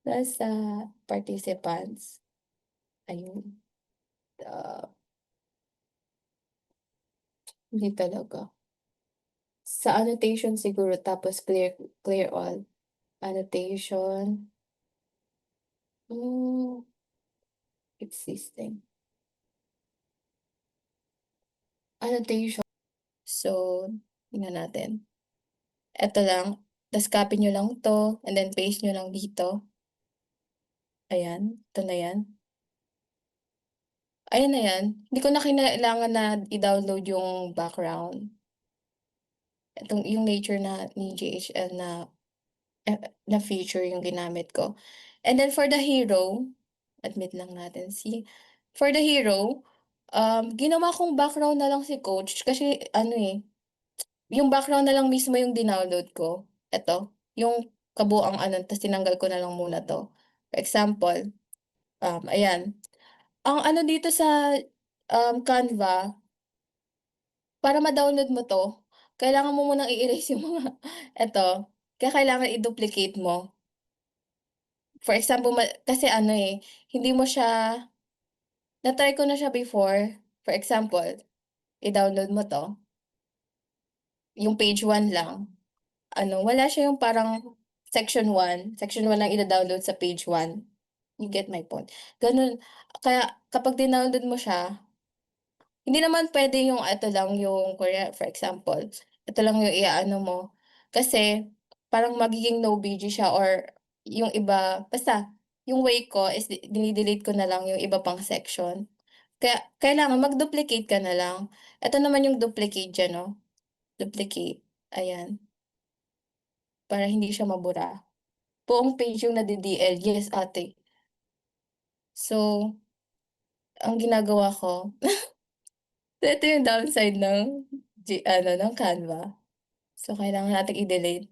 Nasa participants, ayun, hindi talaga. Sa annotation siguro tapos clear all, annotation, hmm, existing, annotation. So, tingnan natin, eto lang, ta's copy niyo lang 'to and then paste niyo lang dito, ayan, ito na 'yan. Ayan na 'yan, hindi ko na kinailangan na i-download yung background, itong yung nature na ni JHL na feature yung ginamit ko. And then for the hero, admit lang natin for the hero, ginawa kong background na lang si Coach kasi ano, eh, yung background na lang mismo yung dinownload ko. Eto, yung kabuuang ano ta's tinanggal ko na lang muna 'to. For example, ayan. Ang ano dito sa, Canva, para ma-download mo 'to, kailangan mo munang i-erase yung mga eto, kaya kailangan i-duplicate mo. For example kasi ano, eh, hindi mo siya na-try ko na siya before. For example, i-download mo 'to, yung page 1 lang, ano wala siya yung parang section 1 lang ida-download sa page 1. You get my point? Gano'n, kaya kapag dinownload mo siya, hindi naman puwede yung eto lang yung for example, eto lang yung i-aano mo, kasi parang magiging no BG siya or yung iba basta yung way ko is dine-delete ko na lang yung iba pang section. Kaya kailangan mag-duplicate ka na lang. Eto naman yung duplicate diyan, oh, duplicate, ayan, para hindi siya mabura. Buong page yung nade-DL, yes ate. So, ang ginagawa ko ito yung downside ng ano, ng Canva. So, kailangan nating i-delete,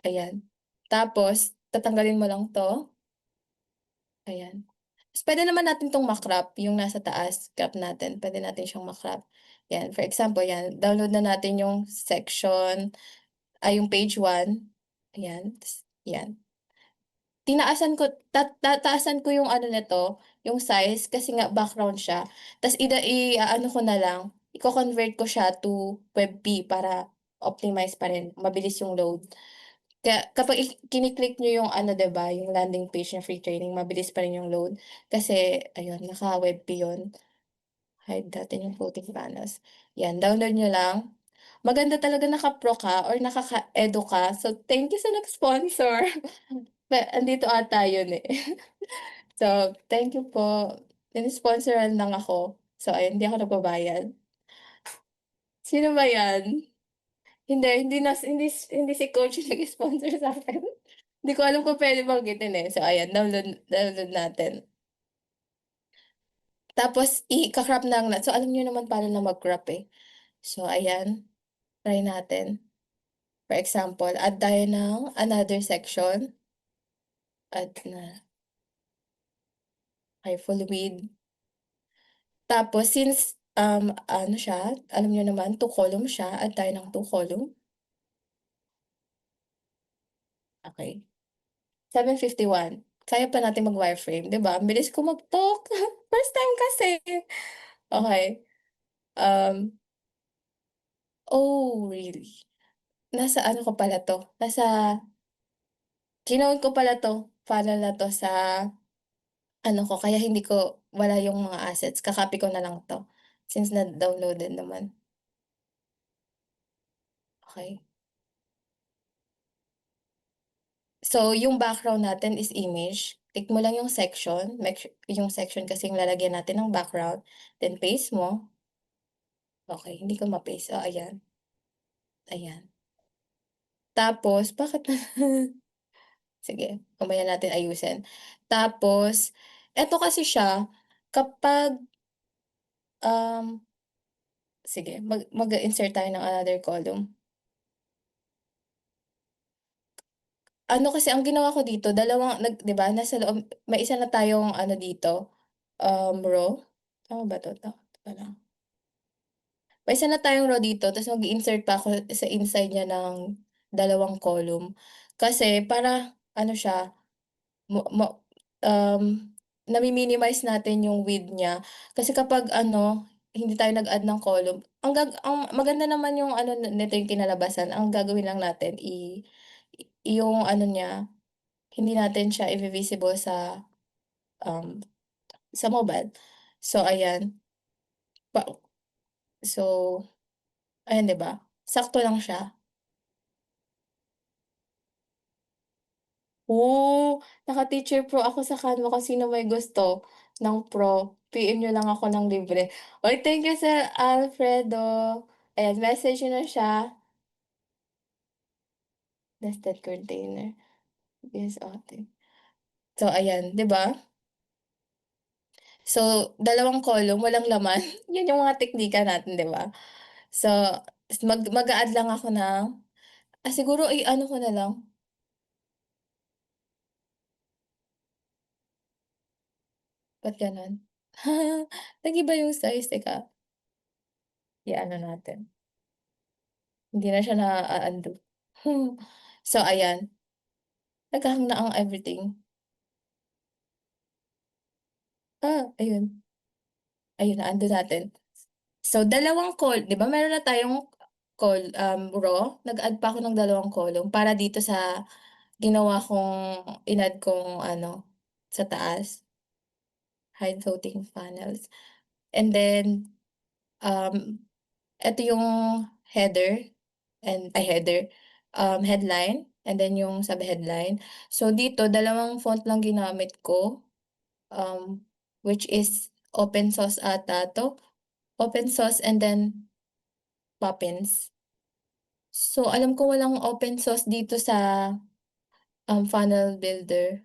ayan. Tapos tatanggalin mo lang 'to, ayan. Ta's puwede naman natin 'tong ma-crop, yung nasa taas, crop natin, puwede natin siyang ma-crop. 'Yan, for example 'yan, download na natin yung section, yung page 1, ayan, ta's 'yan. Tinaasan ko tataasan ko yung ano nito, yung size kasi nga background siya, ta's i-aano ko na lang, iko-convert ko siya to WebP para optimize pa rin, mabilis yung load. Kaya kapag kini-click niyo yung ano 'di ba, yung landing page ng free training mabilis pa rin yung load, kasi ayun naka-WebP yun. Hide natin yung floating panels. 'Yan, download niyo lang. Maganda talaga naka-pro ka or nakaka-edu ka, so thank you sa nag-sponsor. Andito ata yun, eh. So, thank you po. Ini-sponsoran lang ako. So ayun, hindi ako nagbabayad. Sino ba 'yan? Hindi si coach yung nag-sponsor sa'kin. Hindi ko alam kung puwede banggitin, eh. So ayan, download natin. Tapos ika-crop lang so alam niyo naman paano na mag-crop, eh. So ayan, try natin. For example, add tayo ng another section, add na, full width, Tapos since, ano siya, alam niyo naman 2 column siya, add tayo ng 2 column, okey. 751 kaya pa natin mag-wireframe, 'di ba? Ang bilis ko mag-talk, first time kasi. Okey, um, oh really? Nasa ano ko pala 'to, nasa kinoon ko pala 'to, file na 'to sa ano ko, kaya hindi ko wala yung mga assets, ka-copy ko na lang 'to, since na-downloaded naman. Okey. So, yung background natin is image, click mo lang yung section, yung section kasi yung lalagyan natin ng background, then paste mo. Okey, hindi ko ma-paste, ayan, ayan. Tapos bakit sige, mamaya natin ayusin. Tapos eto kasi siya kapag, um, sige mag-insert tayo ng another column. Ano kasi ang ginawa ko dito dalawang 'di ba nasa loob may isa na tayong ano dito, row. Tama ba 'to? Teka lang. May isa na tayong row dito ta's mag-i-insert pa ako sa inside niya ng dalawang column. Kasi para ano siya, mo mo um, nami-minimize natin yung width niya. Kasi kapag ano, hindi tayo nag-add ng column, ang maganda naman yung ano nito yung kinalabasan, ang gagawin lang natin yung ano niya, hindi natin siya i-vi-visible um, sa mobile. So ayan, pa so ayan 'di ba, sakto lang siya. Naka-teacher pro ako sa Canva kung sino may gusto ng pro, PM niyo lang ako ng libre. Uy, thank you Sir Alfredo. Ayan, message niyo na siya. Nested container, yes ate. So ayan, 'di ba? So, dalawang column, walang laman. 'Yun yung mga teknika natin, 'di ba? So, mag-a-add lang ako ng siguro i-ano ko na lang, ba't gano'n? Nag-iba yung size, teka, i-ano natin. Hindi na siya na-a-undo. So ayan, nag-hang na ang everything. Ayun, ayun na-undo natin. So dalawang 'di ba meron na tayong row, nag-add pa ako ng dalawang column para dito sa ginawa kong in-add kong ano, sa taas, hide floating panels. And then, um, eto yung header headline and then yung sub-headline. So dito dalawang font lang ginamit ko. Which is open sauce ata 'to, open sauce and then Poppins. So, alam ko walang open sauce dito sa, funnel builder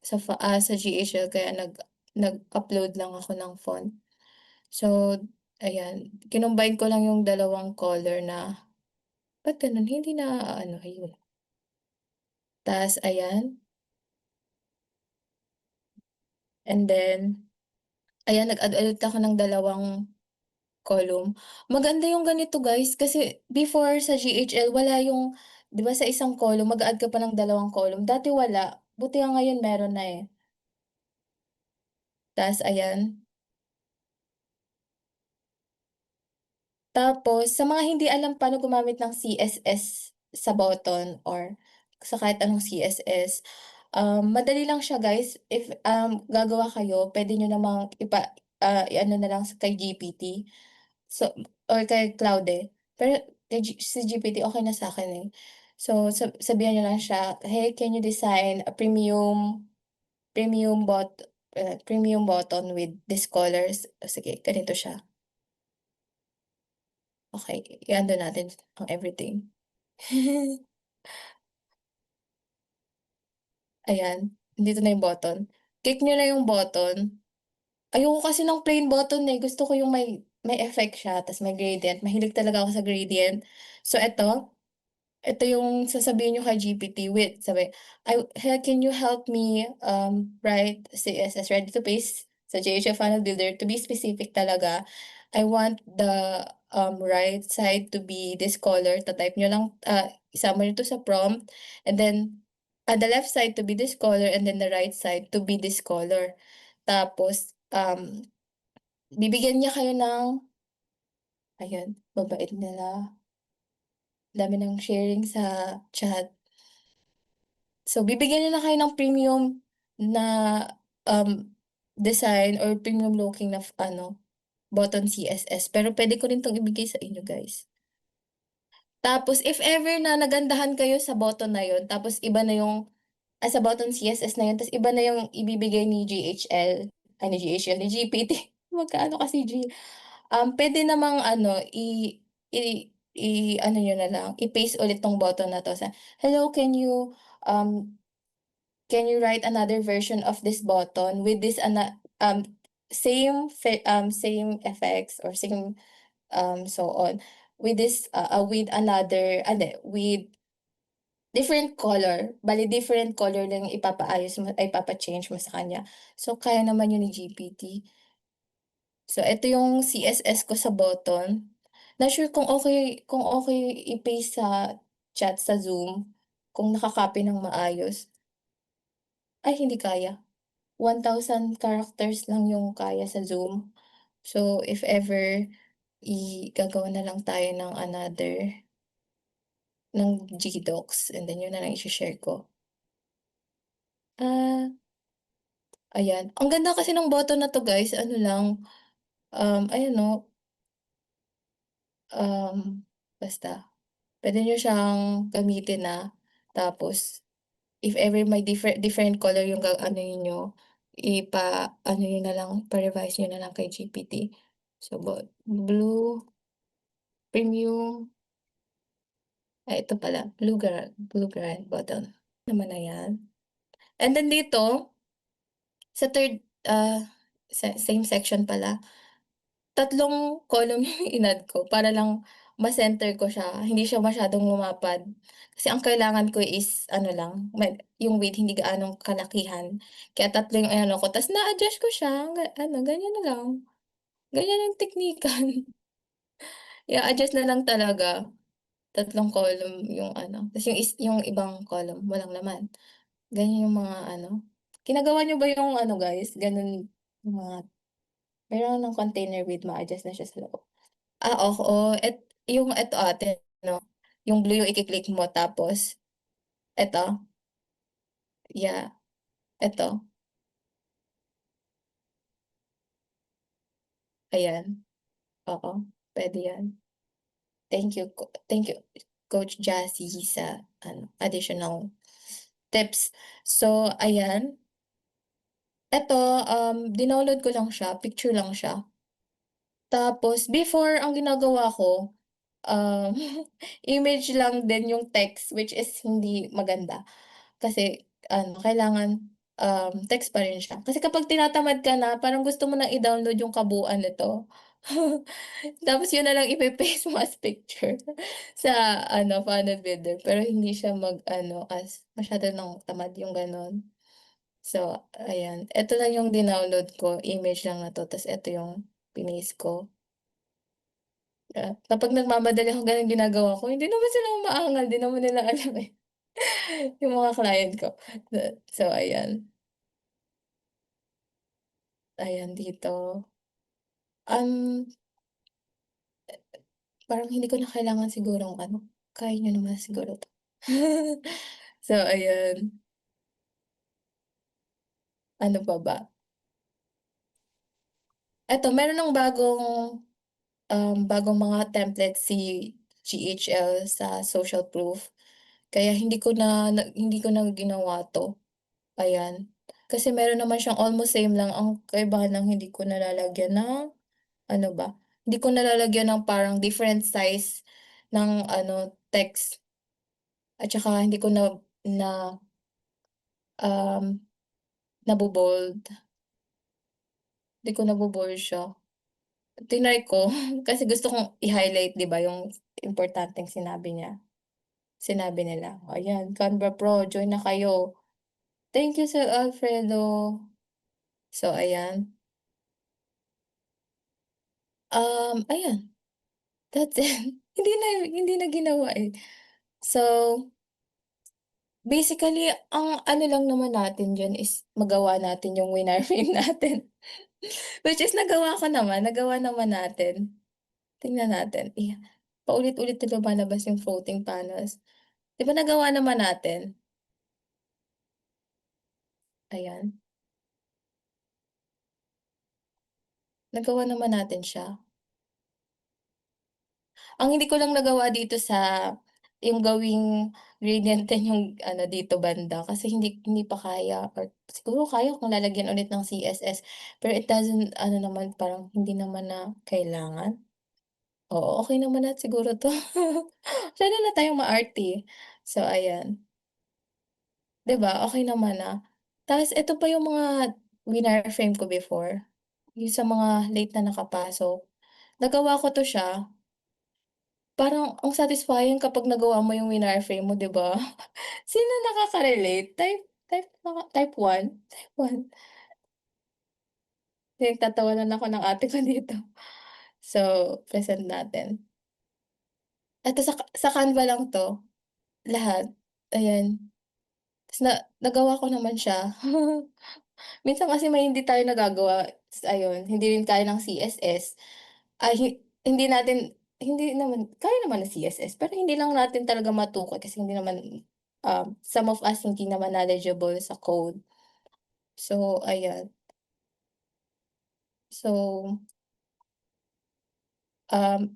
sa GHL kaya nag-upload lang ako ng font. So, ayan, kinumbine ko lang yung dalawang color na ba't gano'n hindi naaano, ayun. Ta's ayan, and then ayan nag-add ulit ako ng dalawang column. Maganda yung ganito guys, kasi before sa GHL wala yung 'di ba sa isang column mag-a-add ka pa ng dalawang column, dati wala, buti nga ngayon meron na, eh. Ta's ayan, tapos sa mga hindi alam paano gumamit ng CSS sa button or sa kahit anong CSS, madali lang siya guys if, gagawa kayo puwede niyo namang i-ano na lang kay GPT. So or kay Claude, pero si GPT okey na sa'kin, eh. So, sabihan niyo lang siya, "Hey, can you design a premium premium button with these colors?" Oh, sige ganito siya. Okey, i-add natin ang everything. Ayan, dito na yung button. Click niyo na yung button. Ayoko kasi ng plain button, eh, gusto ko yung may effect siya ta's may gradient, mahilig talaga ako sa gradient. So ito yung sasabihin niyo kay GPT sabi, "Hey, can you help me, write CSS ready to paste?" sa GHL Funnel Builder, to be specific talaga, I want the, right side to be this color. Ta-type niyo lang, isama niyo 'to sa prompt, and then, the left side to be this color, and then the right side to be this color. Tapos, bibigyan niya kayo ng ayan, babait nila, dami ng sharing sa chat. So, bibigyan niyo na kayo ng premium na, um, design or premium looking na button CSS, pero puwede ko rin 'tong ibigay sa inyo, guys. Tapos if ever na nagandahan kayo sa button na yun, tapos iba na yung sa button CSS na yun, ta's iba na yung ibibigay ni GHL, ay ni GHL, ni GPT, magkaano kasi puwede namang i i-ano niyo na lang, i-paste ulit 'tong button na 'to sa, "Hello, um can you write another version of this button with this same effects or same, so on, with this, with another hindi, with different color, bale different color lang yung ipapaayos mo ay ipapa-change mo sa kanya." So, kaya naman yun ni GPT. So, eto yung CSS ko sa button. Not sure kung okey i-paste sa chat sa Zoom, kung naka-copy ng maayos. Ay, hindi kaya. 1,000 characters lang yung kaya sa Zoom. So, if ever gagawa na lang tayo ng ng GDocs, and then yun na lang ishe-share ko. Ah, ayan. Ang ganda kasi ng button na 'to, guys, ano lang, ayan 'no, basta puwede niyo siyang gamitin na, tapos if ever may different color yung aanuhin niyo, ipa-ano niyo na lang, pa-revise niyo na lang kay GPT. So, blue, premium, ito pala, blue grand button, naman na 'yan. And then dito, sa third, same section pala, tatlong column yung in-add ko para lang ma-center ko siya, hindi siya masyadong lumapad. Kasi ang kailangan ko is ano lang, yung width hindi gaanong kalakihan. Kaya tatlo yung inano ko, ta's na-adjust ko siya ganyan na lang. Ganyan ang teknikan. I-a-adjust na lang talaga, tatlong column yung ta's yung ibang column walang laman. Ganyan yung mga ginagawa niyo ba yung guys, gano'n yung mga meron ng container with ma-adjust na siya sa loob? Oo, yung eto ate yung blue yung iki-click mo, tapos eto, yeah, eto, ayan, oo, puwede yan. Thank you Coach Jassy sa additional tips. So ayan, eto, dinownload ko lang siya, picture lang siya. Tapos before ang ginagawa ko, um, image lang din yung text, which is hindi maganda. Kasi kailangan, text pa rin siya. Kasi kapag tinatamad ka na, parang gusto mo na i-download yung kabuuan nito. Tapos yun na lang ipe-paste mo as picture sa funnel builder, pero hindi siya as masyado ng tamad yung gano'n. So ayan, eto lang yung dinownload ko, image lang na 'to, ta's eto yung pinost ko. Kapag nagmamadali ako, gano'n ginagawa ko, hindi naman sila umaangal, 'di naman nila alam, eh, yung mga client ko. So ayan, ayan dito, um, parang hindi ko na kailangan sigurong kaya niyo naman siguro 'to. So ayan, ano pa ba? Eto meron ng bagong mga template si GHL sa social proof, kaya hindi ko na ginawa 'to. Ayan. Kasi meron naman siyang almost same lang, ang kaibahan lang hindi ko nalalagyan ng ano ba, hindi ko nalalagyan ng parang different size ng text, at saka hindi ko na, um, nabo-bold, hindi ko nabo-bold siya. Tinry ko kasi gusto kong i-highlight 'di ba yung importanteng sinabi nila. Ayan, Canva Pro, join na kayo. Thank you Sir Alfredo. So ayan. Ayan, that's it. Hindi na ginawa, eh. So, basically ang ano lang naman natin diyan is magawa natin yung winarwin natin. Which is nagawa naman natin. Tingnan natin, paulit-ulit na lumalabas yung floating panels. 'Di ba nagawa naman natin? Ayan, nagawa naman natin siya. Ang hindi ko lang nagawa dito sa yung gawing gradient 10 yung ano dito banda kasi hindi pa kaya or siguro kaya kung lalagyan ulit ng CSS pero it doesn't ano naman parang hindi naman na kailangan. Oo, okey naman na siguro 'to. Masyado na tayong maarte. So ayan, 'di ba okey naman na. Ta's eto pa yung mga winireframe ko before, yung sa mga late na nakapasok. Nagawa ko 'to siya. Parang ang satisfying kapag nagawa mo yung winareframe mo, 'di ba? Sino nakaka-relate? Type 1? Type 1? Pinagtatawanan ako ng ate ko dito. So, present natin. Eto sa Canva lang 'to, lahat, ayan. Ta's nagawa ko naman siya. Minsan kasi may hindi tayo nagagawa, ta's ayun, hindi rin kaya ng CSS. Hindi natin hindi naman kaya naman ng CSS pero hindi lang natin talaga matukoy kasi hindi naman, some of us hindi naman knowledgeable sa code. So, ayan. So,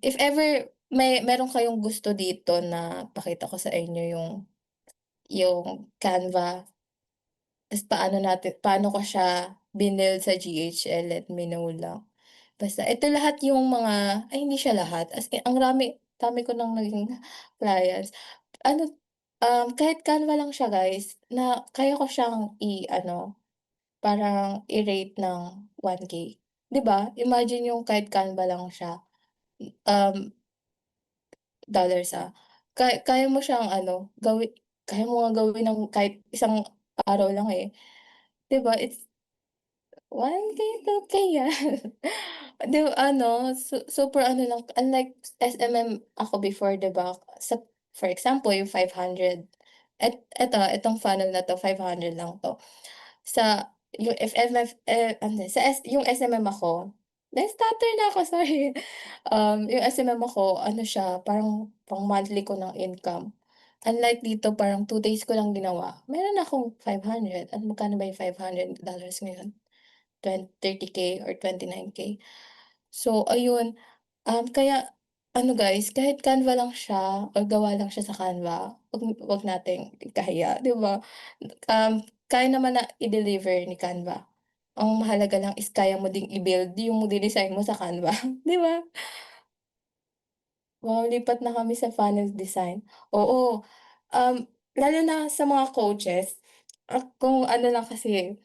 if ever meron kayong gusto dito na pakita ko sa inyo yung Canva, ta's paano ko siya binuild sa GHL, let me know lang. Basta ito lahat yung mga ay hindi siya lahat, as in ang dami ko ng naging clients. Ano, kahit Canva lang siya guys, na kaya ko siyang i-ano, parang i-rate ng 1K. 'Di ba? Imagine yung kahit Canva lang siya, um, dollars, kaya mo siyang ano, kaya mo ngang gawin ng kahit isang araw lang, eh. 'Di ba, it's 1K, 2K yan. 'Di ba ano, super ano lang unlike SMM ako before 'di ba, for example yung 500 etong funnel na 'to 500 lang 'to. Yung FMF ano yung SMM ako, na-stutter na ako sorry. Yung SMM ako ano siya parang pang-monthly ko ng income. Unlike dito parang 2 days ko lang ginawa, meron akong 500 at magkano ba yung $500 ngayon? 30K or 29K. So ayun, kaya ano guys, kahit Canva lang siya or gawa lang siya sa Canva, wag nating ikahiya, 'di ba? Kaya naman na i-deliver ni Canva. Ang mahalaga lang is kaya mo ding i-build yung dinesign mo sa Canva, 'di ba? Wow, lipat na kami sa funnel design. Oo, um, lalo na sa mga coaches, kung ano lang kasi,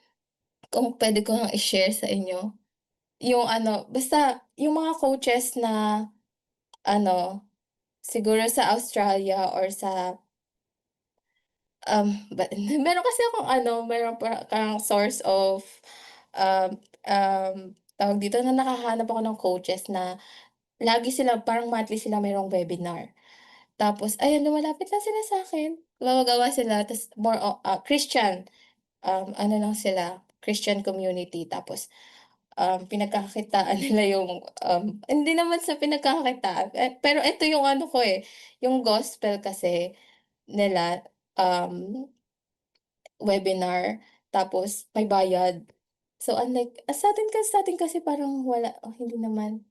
kung puwede ko lang i-share sa inyo. Yung ano, basta yung mga coaches na ano, siguro sa Australia or sa, meron kasi akong ano, meron parang source of, um, tawag dito, na nakahanap ako ng coaches na lagi sila parang monthly sila mayroong webinar. Tapos ayun, lumalapit lang sila sa'kin, gumagawa sila ta's Christian, ano lang sila, Christian community tapos pinagkakakitaan nila yung, hindi naman sa pinagkakakitaan, pero ito yung ano ko, eh, yung gospel kasi nila, webinar tapos may bayad. So unlike sa'tin kasi parang wala hindi naman,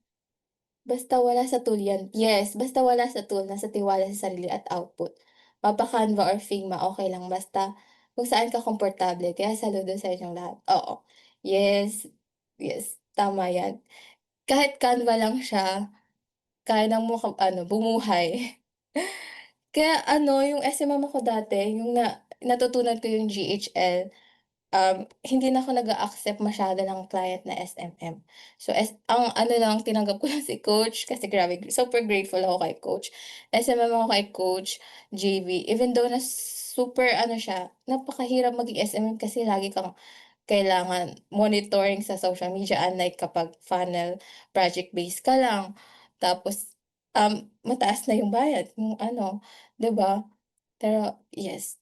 basta wala sa tool 'yan. Yes, basta wala sa tool, nasa tiwala sa sarili at output. Mapa-Canva or Figma, okey lang basta kung saan ka komportable. Kaya saludo sa inyong lahat, oo. Yes, yes, tama 'yan. Kahit Canva lang siya, kaya ng ano, bumuhay. Kaya ano, yung SMM ako dati, yung natutunan ko yung GHL, hindi na ako nag-a-accept masyado ng client na SMM. So, ang ano lang, tinanggap ko lang si coach kasi grabe, super grateful ako kay coach. SMM ako kay coach, JV, even though na super ano siya, napakahirap maging SMM kasi lagi kang kailangan monitoring sa social media unlike kapag funnel, project based ka lang. Tapos, mataas na yung bayad yung ano, 'di ba? Pero yes,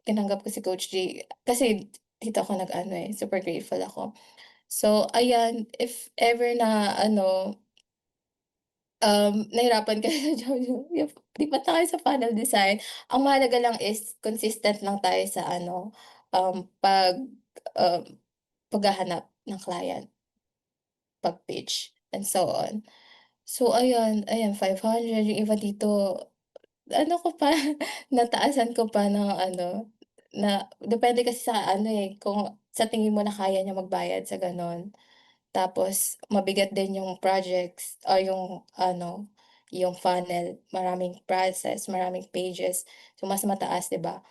tinanggap ko si Coach J kasi dito ako nag-ano, eh, super grateful ako. So ayan, if ever na ano, nahirapan kayo sa job niyo, lipat na kayo sa panel design. Ang mahalaga lang is consistent lang tayo sa ano, um, paghahanap ng client, pag-pitch, and so on. So ayan, ayan 500 yung iba dito, ano ko pa, nataasan ko pa ng ano, na depende kasi sa ano, eh, kung sa tingin mo na kaya niya magbayad sa gano'n. Tapos mabigat din yung projects o yung ano, yung funnel, maraming process, maraming pages, so mas mataas, 'di ba?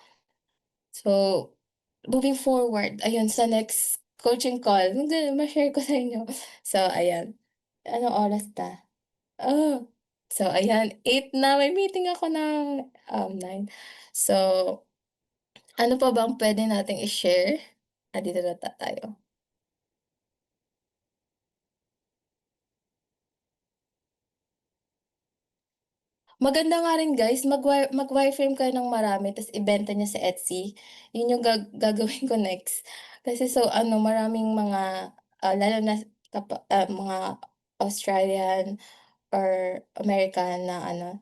So, moving forward, ayun sa next coaching call, ma-share ko sa inyo. So ayan, anong oras na? Oh, so ayan 8 na, may meeting ako ng, 9. So, ano pa bang puwede nating i-share? Dito na tayo. Maganda nga rin guys, mag-wireframe kayo ng marami ta's ibenta niyo sa Etsy. Yun yung gagawin ko next. Kasi so ano, maraming mga, lalo na mga Australian or American na ano,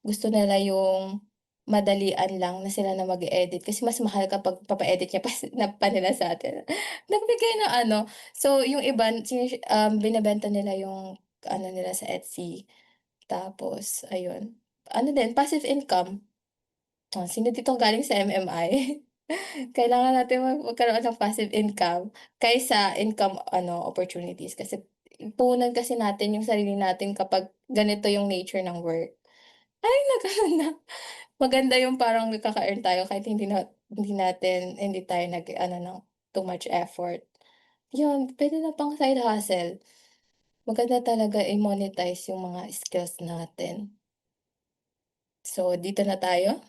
gusto nila yung madalian lang na sila na mag-e-edit kasi mas mahal kapag papa-edit niya pa pa nila sa'tin. Nagbigay ng ano, so yung iba binebenta nila yung ano nila sa Etsy. Tapos ayun, ano din passive income. Sino dito galing sa MMI? Kailangan natin magkaroon ng passive income kaysa income ano, opportunities kasi puhunan kasi natin yung sarili natin kapag ganito yung nature ng work. Ay nagkaroon na. Maganda yung parang nagkaka-earn tayo kahit hindi tayo nag-ano ng too much effort. Yun, puwede na pang side hustle. Maganda talaga i-monetize yung mga skills natin. So, dito na tayo?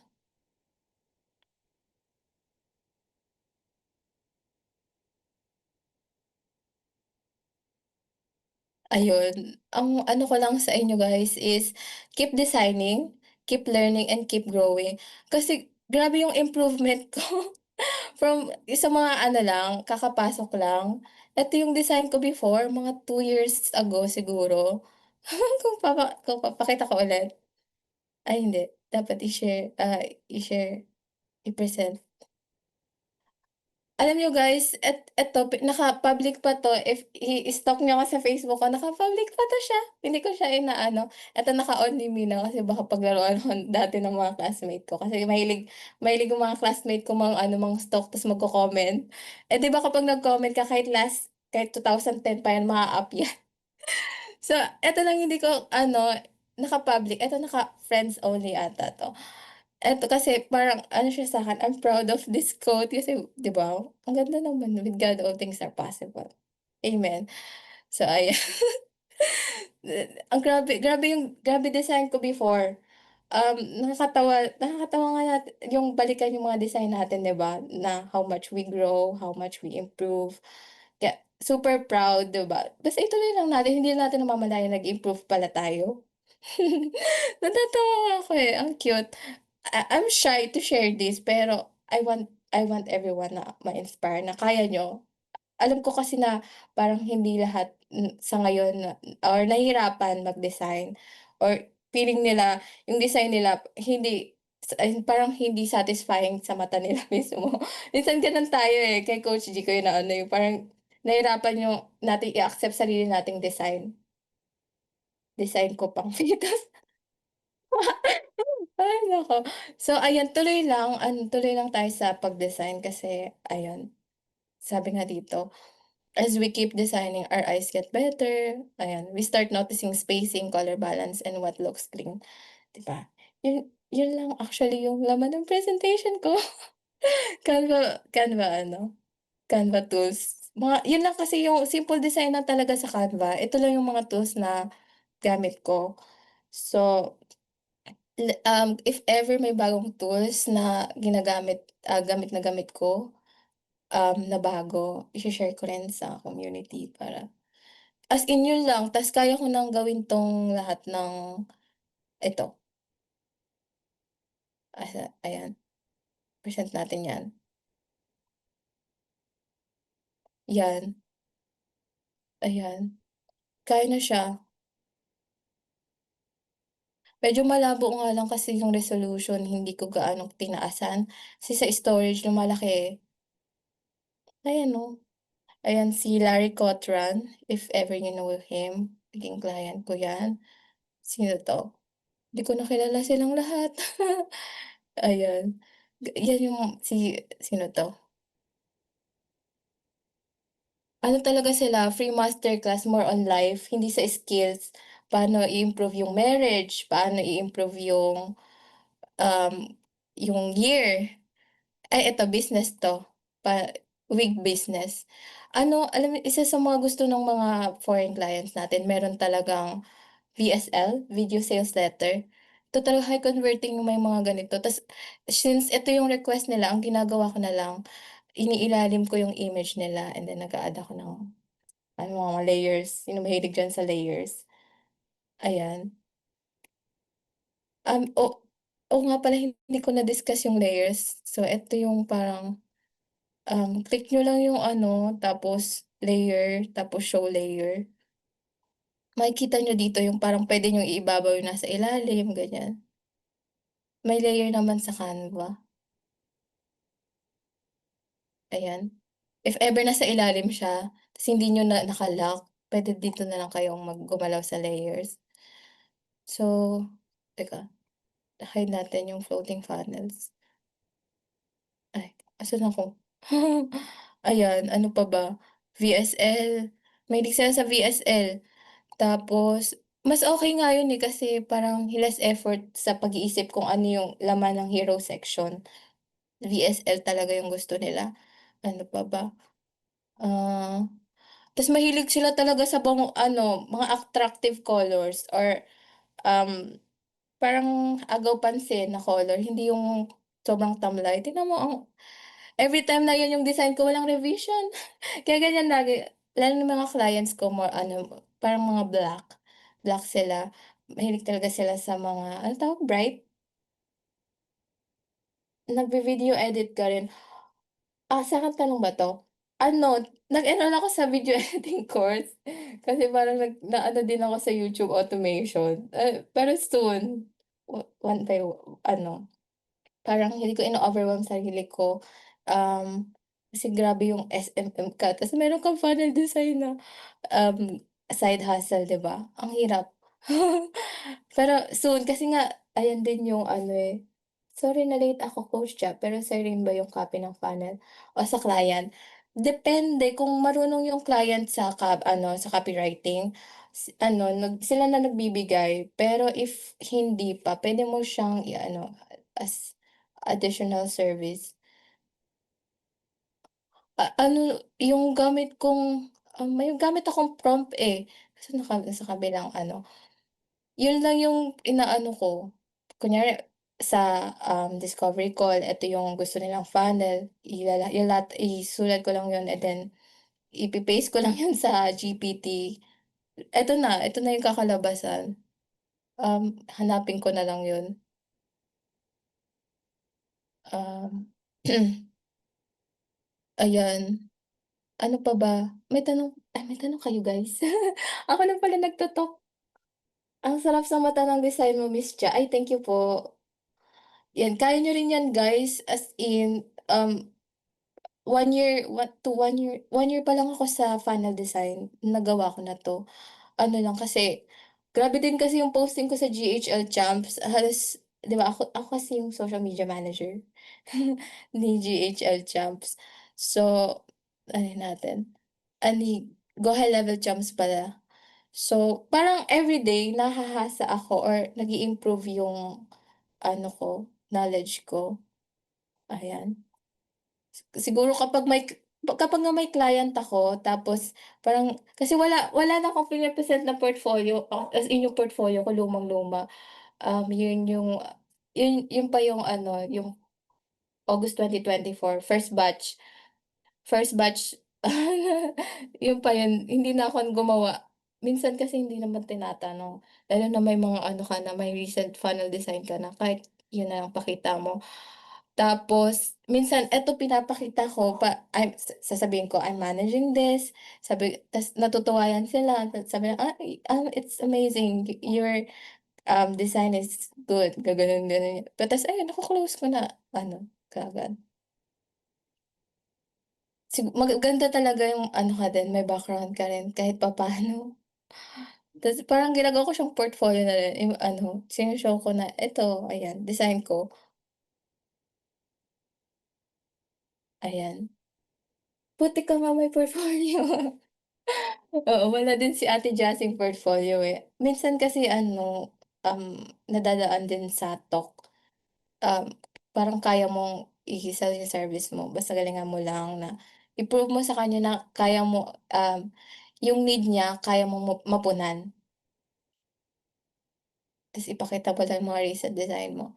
Ayun, ang ano ko lang sa inyo guys is keep designing, keep learning, and keep growing. Kasi grabe yung improvement ko from sa mga ano lang, kakapasok lang. Ito yung design ko before, mga 2 years ago siguro. Kung papakita ko ulit. Ay hindi, dapat i-share, i-present. Alam niyo guys, eto naka-public pa 'to, if i-stalk niyo ako sa Facebook ko, naka-public pa 'to siya. Hindi ko siya inaano, eto naka-only me na kasi baka paglaruan ako dati ng mga classmate ko kasi mahilig mahilig yung mga classmate ko ano, stalk ta's magko-comment. Eh, 'di ba kapag nag-comment ka kahit 2010 pa yan maa-up yan. So, eto lang hindi ko ano, naka-public, eto naka-friends only ata 'to. Eto kasi parang ano siya sa'kin, I'm proud of this quote kasi 'di ba, ang ganda naman, "With God all things are possible." Amen. So ayan, ang grabe design ko before. Nakakatawa nga yung balikan yung mga design natin 'di ba, na how much we grow, how much we improve. Kaya super proud 'di ba? Basta ituloy lang natin, hindi natin namamalayan nag-improve pala tayo. Natatawa nga ako, eh, ang cute. I'm shy to share this pero I want everyone na ma-inspire na kaya niyo. Alam ko kasi na parang hindi lahat, sa ngayon or nahihirapan mag-design or feeling nila yung design nila ay parang hindi satisfying sa mata nila mismo. Minsan gano'n tayo, eh, kay Coach G ko yung naano, yung parang nahirapan nating i-accept sarili nating design ko pang fetus. Ay naku. So ayan, tuloy lang tayo sa pag-design kasi ayun, sabi nga dito, as we keep designing, our eyes get better, ayan, we start noticing spacing, color balance, and what looks clean, 'di ba? Yun lang actually yung laman ng presentation ko. Canva Canva tools. Yun lang kasi yung simple design lang talaga sa Canva. Ito lang yung mga tools na gamit ko. So, if ever may bagong tools na gamit na gamit ko, na bago, ishe-share ko rin sa community para as in yun lang ta's kaya ko ng gawin 'tong lahat ng ito, ayan, present natin 'yan, 'yan, ayan, kaya na siya. Medyo malabo nga lang kasi yung resolution hindi ko gaano tinaasan, kasi sa storage lumalaki, eh. Ayan oh, ayan si Larry Cotran, if ever you know him, naging client ko 'yan. Sino 'to? Di ko na kilala silang lahat. Ayan, yan yung sino 'to? Ano talaga sila, free masterclass more on life, hindi sa skills. Paano i-improve yung marriage, paano i-improve um, yung year. Ay eto business 'to, wig business. Ano, alam mo isa sa mga gusto ng mga foreign clients natin meron talagang VSL, video sales letter. Ito talaga high converting yung may mga ganito ta's since ito yung request nila ang ginagawa ko na lang, iniilalim ko yung image nila and then nag-a-add ako ng ano, mga layers, sino mahilig diyan sa layers, ayan. Oo nga pala hindi ko na-discuss yung layers. So eto yung parang, click niyo lang yung ano, tapos layer, tapos show layer. Makikita niyo dito yung parang puwede niyong ibabaw yung nasa ilalim, ganyan. May layer naman sa Canva, ayan. If ever nasa ilalim siya, ta's hindi niyo na naka-lock, puwede dito na lang kayong gumalaw sa layers. So, teka, hide natin yung floating funnels. Ay, asan ako? Ayan, ano pa ba? VSL, mahilig sila sa VSL. Tapos mas okey nga yun, eh, kasi parang less effort sa pag-iisip kung ano yung laman ng hero section. VSL talaga yung gusto nila. Ano pa ba? Ah, ta's mahilig sila talaga sa ano, mga attractive colors or, um, parang agaw pansin na color, hindi yung sobrang tamlay. Tignan mo everytime na yun yung design ko walang revision. Kaya ganyan lagi, lalo na mga clients ko more ano, parang mga black, black sila. Mahilig talaga sila sa mga ano tawag, bright? Nagvi-video edit ka rin. Sa'kin tanong ba 'to? Ano, nag-enroll ako sa video editing course kasi parang naano din ako sa YouTube automation, pero soon, one by ano, parang hindi ko ino-overwhelm sarili ko, kasi grabe yung SMM ka ta's meron kang funnel design na, side hustle, 'di ba? Ang hirap. Pero soon kasi nga ayan din yung ano, eh, sorry na late ako Coach pero sa'yo rin ba yung copy ng funnel o sa client? Depende kung marunong yung client sa ano, sa copywriting, ano sila na nagbibigay, pero if hindi pa puwede mo siyang i-ano as additional service. Ano yung gamit kong, may gamit akong prompt, eh, kasi nasa kabilang ano. Yun lang yung inaano ko, kunyari sa, discovery call eto yung gusto nilang funnel, isulat ko lang yun and then ipe-paste ko lang yun sa GPT. Eto na yung kakalabasan, hanapin ko na lang yun, um, ayan. Ano pa ba? May tanong kayo guys? Ako lang pala nagto-talk. Ang sarap sa mata ng design mo Miss Cha. Ay thank you po. Yan, kaya niyo rin yan guys, as in, 1 year pa lang ako sa final design, nagawa ko na 'to. Ano lang kasi, grabe din kasi yung posting ko sa GHL Champs, halos 'di ba ako kasi yung social media manager ni GHL Champs. So, ano natin, Go High Level Champs pala. So, parang everyday nahahasa ako or nag-i-improve yung ano ko, knowledge ko, ayan. Siguro kapag nga may client ako tapos parang kasi wala na akong pine-present na portfolio, as in yung portfolio ko lumang-luma. Yun yun pa yung ano, yung August 2024, first batch. first batch yun pa yun, hindi na ako gumawa. Minsan kasi hindi naman tinatanong, lalo na may mga ano ka na, may recent funnel design ka na, kahit yun na lang pakita mo. Tapos minsan eto pinapakita ko pa sasabihin ko, "I'm managing this," ta's natutuwa yan sila, ta's sabi nila, "Ay, it's amazing, your, design is good." Gaganon-ganon. Ta's ayun, nako-close ko na ano, kaagad. Maganda talaga yung ano ka din, may background ka rin kahit papaano. Tas parang ginagawa ko siyang portfolio na rin, yung ano, sino-show ko na, "Eto, ayan, design ko." Ayan. Buti ka nga may portfolio. Oo, wala din si Ate Jassing portfolio, eh. Minsan kasi ano, nadadaan din sa talk, um, parang kaya mong i-sell yung service mo basta galingan mo lang na i-prove mo sa kanya na kaya mo, yung need niya kaya mong mapunan, ta's ipakita mo lang yung mga recent design mo,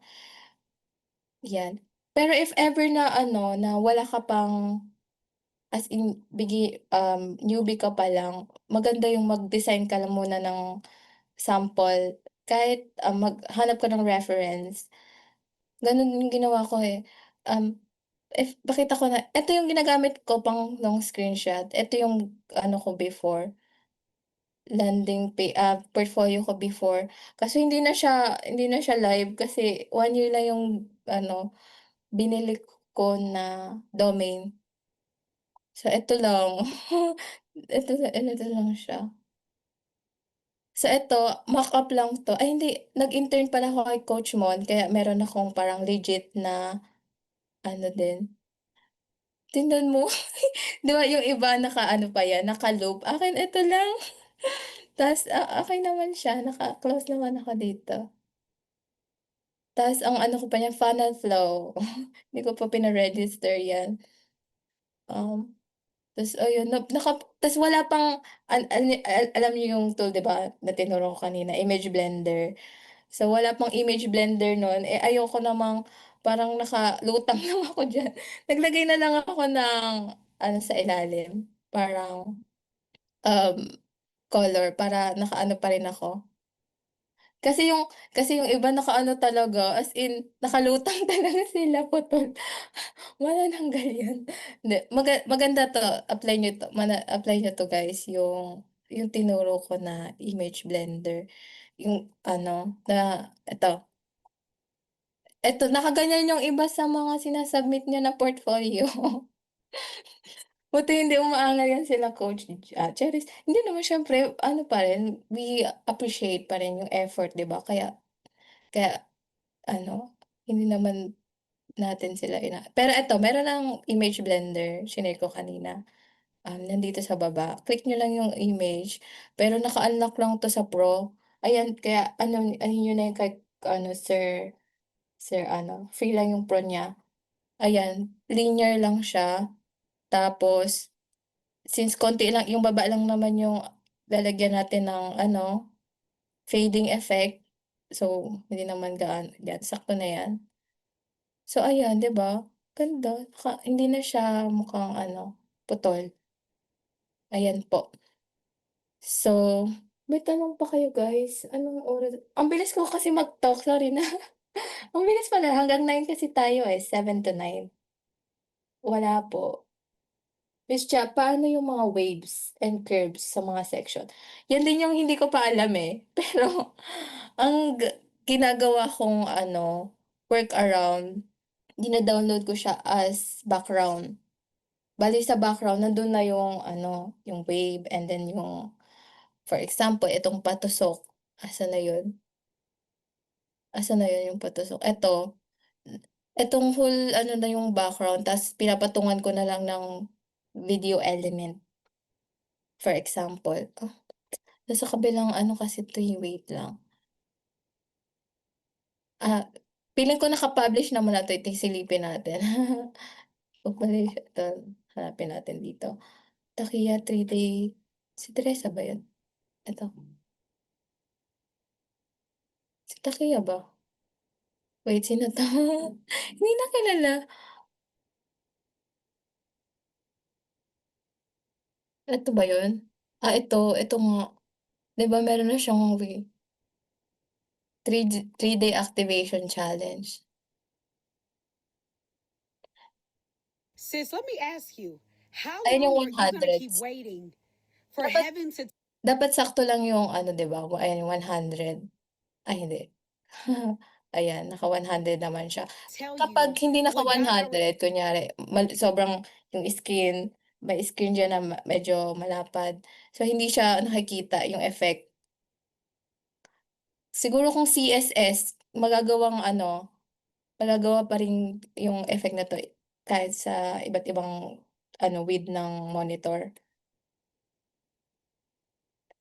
'yan. Pero if ever na ano, na wala ka pang as in newbie ka pa lang, maganda yung mag-design ka lang muna ng sample, kahit, maghanap ka ng reference. Gano'n yung ginawa ko, eh. If pakita ko na, "Eto yung ginagamit ko pang long screenshot, eto yung ano ko before, portfolio ko before." Kaso hindi na siya live kasi 1 year lang yung ano, binili ko na domain. So eto lang, eto lang siya. So eto, mock-up lang 'to, ay hindi, nag-intern pala ako kay Coach Mon kaya meron akong parang legit na ano din, tingnan mo, 'di ba yung iba naka-ano pa yan, naka-loop, akin eto lang. Ta's, okey naman siya, naka-close naman ako dito. Ta's ang ano ko pa niyan, funnel flow, hindi ko pa pina-register yan. Um, ta's ayun, ta's wala pang alam niyo yung tool 'di ba, na tinuro ko kanina, Image Blender. So, wala pang Image Blender nun, eh, ayoko namang parang nakalutang lang ako diyan. Naglagay na lang ako ng ano sa ilalim, parang, um, color para nakaano pa rin ako. Kasi yung iba nakaano talaga, as in nakalutang talaga sila, putol. Manananggal yan. Hindi, maganda 'to, apply niyo 'to guys, yung tinuro ko na Image Blender. Yung ano, na eto nakaganyan yung iba sa mga niyo na portfolio. Buti hindi umaangal yan sila Coach, Cherries. Hindi naman, siyempre ano pa rin, we appreciate pa rin yung effort 'di ba? Kaya kaya ano, hindi naman natin sila pero eto, meron ng Image Blender, shinare ko kanina. Nandito sa baba, click niyo lang yung image, pero naka-unlock lang 'to sa Pro. Ayan, kaya ano niyo na yung kay ano, Sir ano, free lang yung Pro niya. Ayan, linear lang siya, tapos since konti lang yung baba lang naman yung lalagyan natin ng ano, fading effect. So, hindi naman yan, sakto na yan. So ayan, 'di ba, ganda, hindi na siya mukhang ano, putol. Ayan po. So, may tanong pa kayo guys? Anong oras, ang bilis ko kasi mag-talk, sorry na. Ang bilis pala, hanggang 9 kasi tayo, eh, 7 to 9. Wala po. Miss Cha, paano yung mga waves and curves sa mga section? Yan din yung hindi ko pa alam, eh. Pero ang ginagawa kong ano, workaround, dina-download ko siya as background. Bale sa background nandun na yung ano, yung wave and then yung, for example, itong patusok, asan na yun? Asan na yun yung patusok? Etong whole ano na yung background, ta's pinapatungan ko na lang ng video element, for example. Nasa kabilang ano kasi 'to, eh, wait lang. Ah, Feeling ko naka-publish naman na 'to, ito silipin natin. Publish ito, hanapin natin dito. Takiya 3-day, si Teresa ba yun? Ito, si Takiya ba? Wait, sino 'to? Hindi na kilala. Eto ba yun? Ito nga, 'di ba meron na siyang 3 day activation challenge. Sis, let me ask you, how Ayun yung long are one you gonna keep hundreds. waiting for Dapat heaven to dapat sakto lang yung ano 'di ba, ayan 100. Ay hindi. Ayan, naka-100 naman siya. tell Kapag you hindi what God already naka-100 kunyari sobrang yung may skin diyan na medyo malapad, so hindi siya nakikita yung effect. Siguro kung CSS magagawa pa rin yung effect na 'to, kahit sa iba't ibang width ng monitor,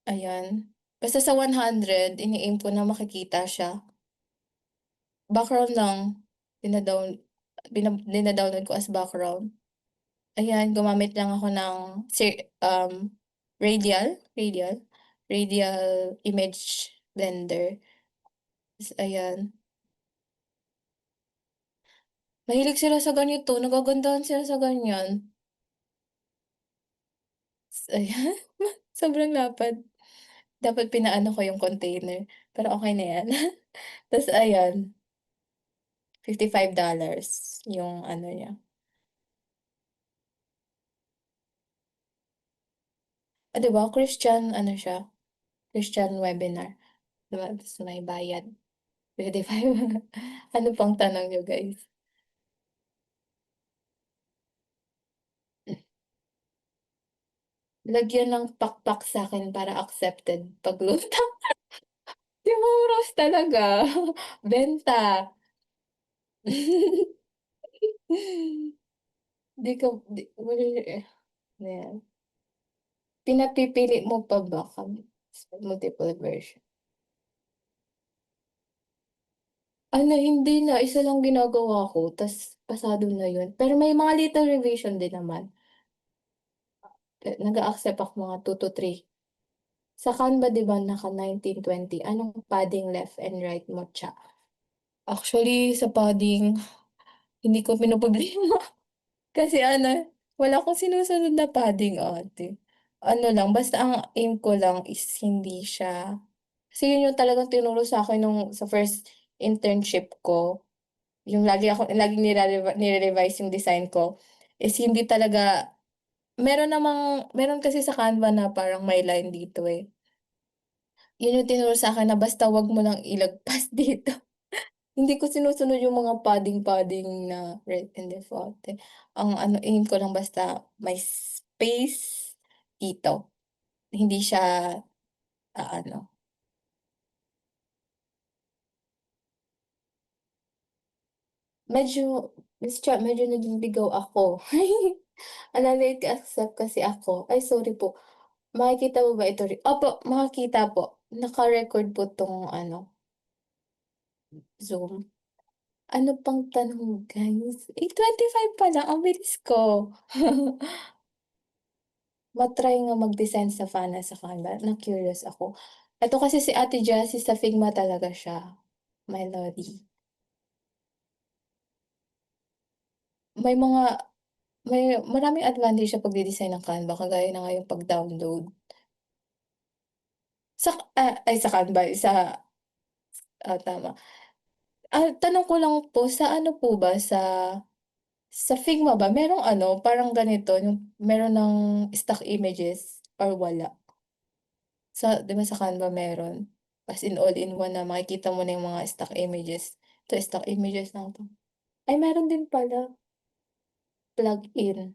ayan. Basta sa 100 ini-aim ko na makikita siya. Background lang, dina-down dina-download ko as background. Ayan, gumamit lang ako ng Radial Radial Image Blender, ta's ayan. Mahilig sila sa ganito, nagagandahan sila sa ganyan. Ta's ayan, sobrang lapad. Dapat pinaano ko yung container, pero okey na yan. Ta's ayan, $55 yung ano niya. 'Di ba Christian ano siya, Christian webinar, 'di ba ta's may bayad, 55. Ano pang tanong niyo guys? Lagyan ng pakpak sa'kin para accepted pagluto. 'Di ba oras talaga, benta. 'Di ano yan, pinapipili mo pa ba kami sa multiple version? Ano hindi na, isa lang ginagawa ko ta's pasado na yun, pero may mga little revision din naman. Nag-a-accept ako mga 2 to 3. Sa Canva 'di ba naka 1920, anong padding left and right mo, cha? Actually sa padding, hindi ko pinoproblema kasi wala akong sinusunod na padding ate. Ano lang, basta ang aim ko lang is hindi siya kasi yun yung talagang tinuro sa'kin sa first internship ko, yung laging nire-revise yung design ko is hindi talaga meron kasi sa Canva na parang may line dito, eh. Yun yung tinuro sa'kin na basta 'wag mo lang ilagpas dito. Hindi ko sinusunod yung mga padding-padding na right and left ate. Ang aim ko lang basta may space dito, hindi siya aano medyo medyo naliligaw ako. Na-late accept kasi ako. Ay sorry po, makikita mo ba ito opo, makikita po. Naka-record po 'tong Zoom. Ano pang tanong guys? 8:25 pa lang, ang bilis ko. Ma-try nga mag-design sa Fana sa Canva, na-curious ako. Eto kasi si Ate Jessie sa Figma talaga siya, Melody. May mga maraming advantage sa pagde-design ng Canva kagaya na nga yung pag-download. Ay sa Canva, tama. Tanong ko lang po, sa ano po ba, sa Figma ba merong parang ganito yung meron ng stock images or wala? 'Di ba sa Canva meron, as in all-in-one na makikita mo na yung mga stock images. Ito stock images lang 'to. Ay meron din pala, plug-in.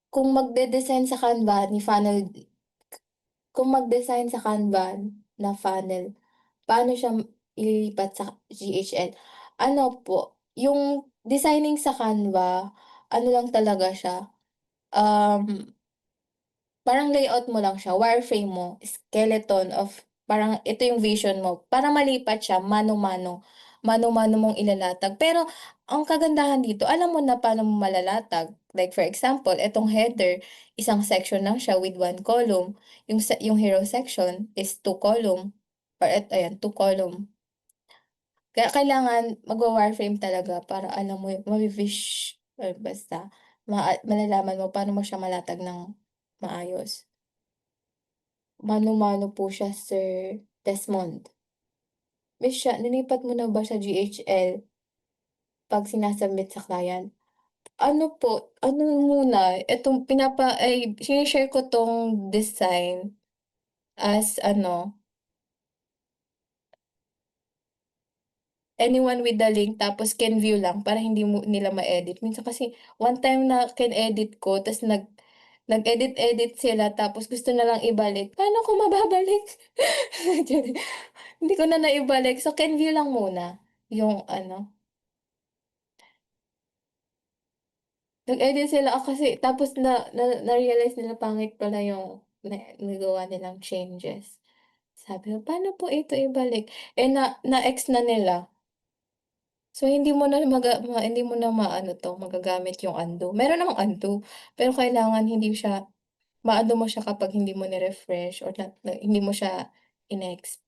Kung magde-design sa Canva ni funnel kung mag-design sa Canva na funnel, paano siya ililipat sa GHL? Ano po, yung designing sa Canva, ano lang talaga siya, um parang layout mo lang siya, wireframe mo, skeleton of parang ito yung vision mo. Para malipat siya mano-mano mong ilalatag. Pero ang kagandahan dito, alam mo na paano mo malalatag. Like for example, itong header, isang section lang siya with 1 column. Yung hero section is 2 column or ayan 2 column. Kaya kailangan magwa-wireframe talaga para alam mo mavi-vish or basta. malalaman mo paano mo siya malatag ng maayos. Mano-mano po siya, Sir Desmond. Miss siya, nilipat mo na ba sa GHL 'pag sina-submit sa client? Ano po, ano muna, itong shine-share ko 'tong design as ano, anyone with the link tapos can view lang para hindi nila ma-edit. Minsan kasi one time na kin-edit ko ta's nag-edit-edit sila tapos gusto na lang ibalik, paano ko mababalik? Hindi ko na naibalik, so can view lang muna yung ano, nag-edit sila kasi tapos na-realize nila pangit pala yung nagawa nilang changes. Sabi ko, "Paano po ito ibalik?" Eh, na-ex na nila. So, hindi mo na maano 'to, magagamit yung undo. Meron namang undo, pero kailangan hindi siya ma-undo mo siya kapag hindi mo ni-refresh or hindi mo siya inex.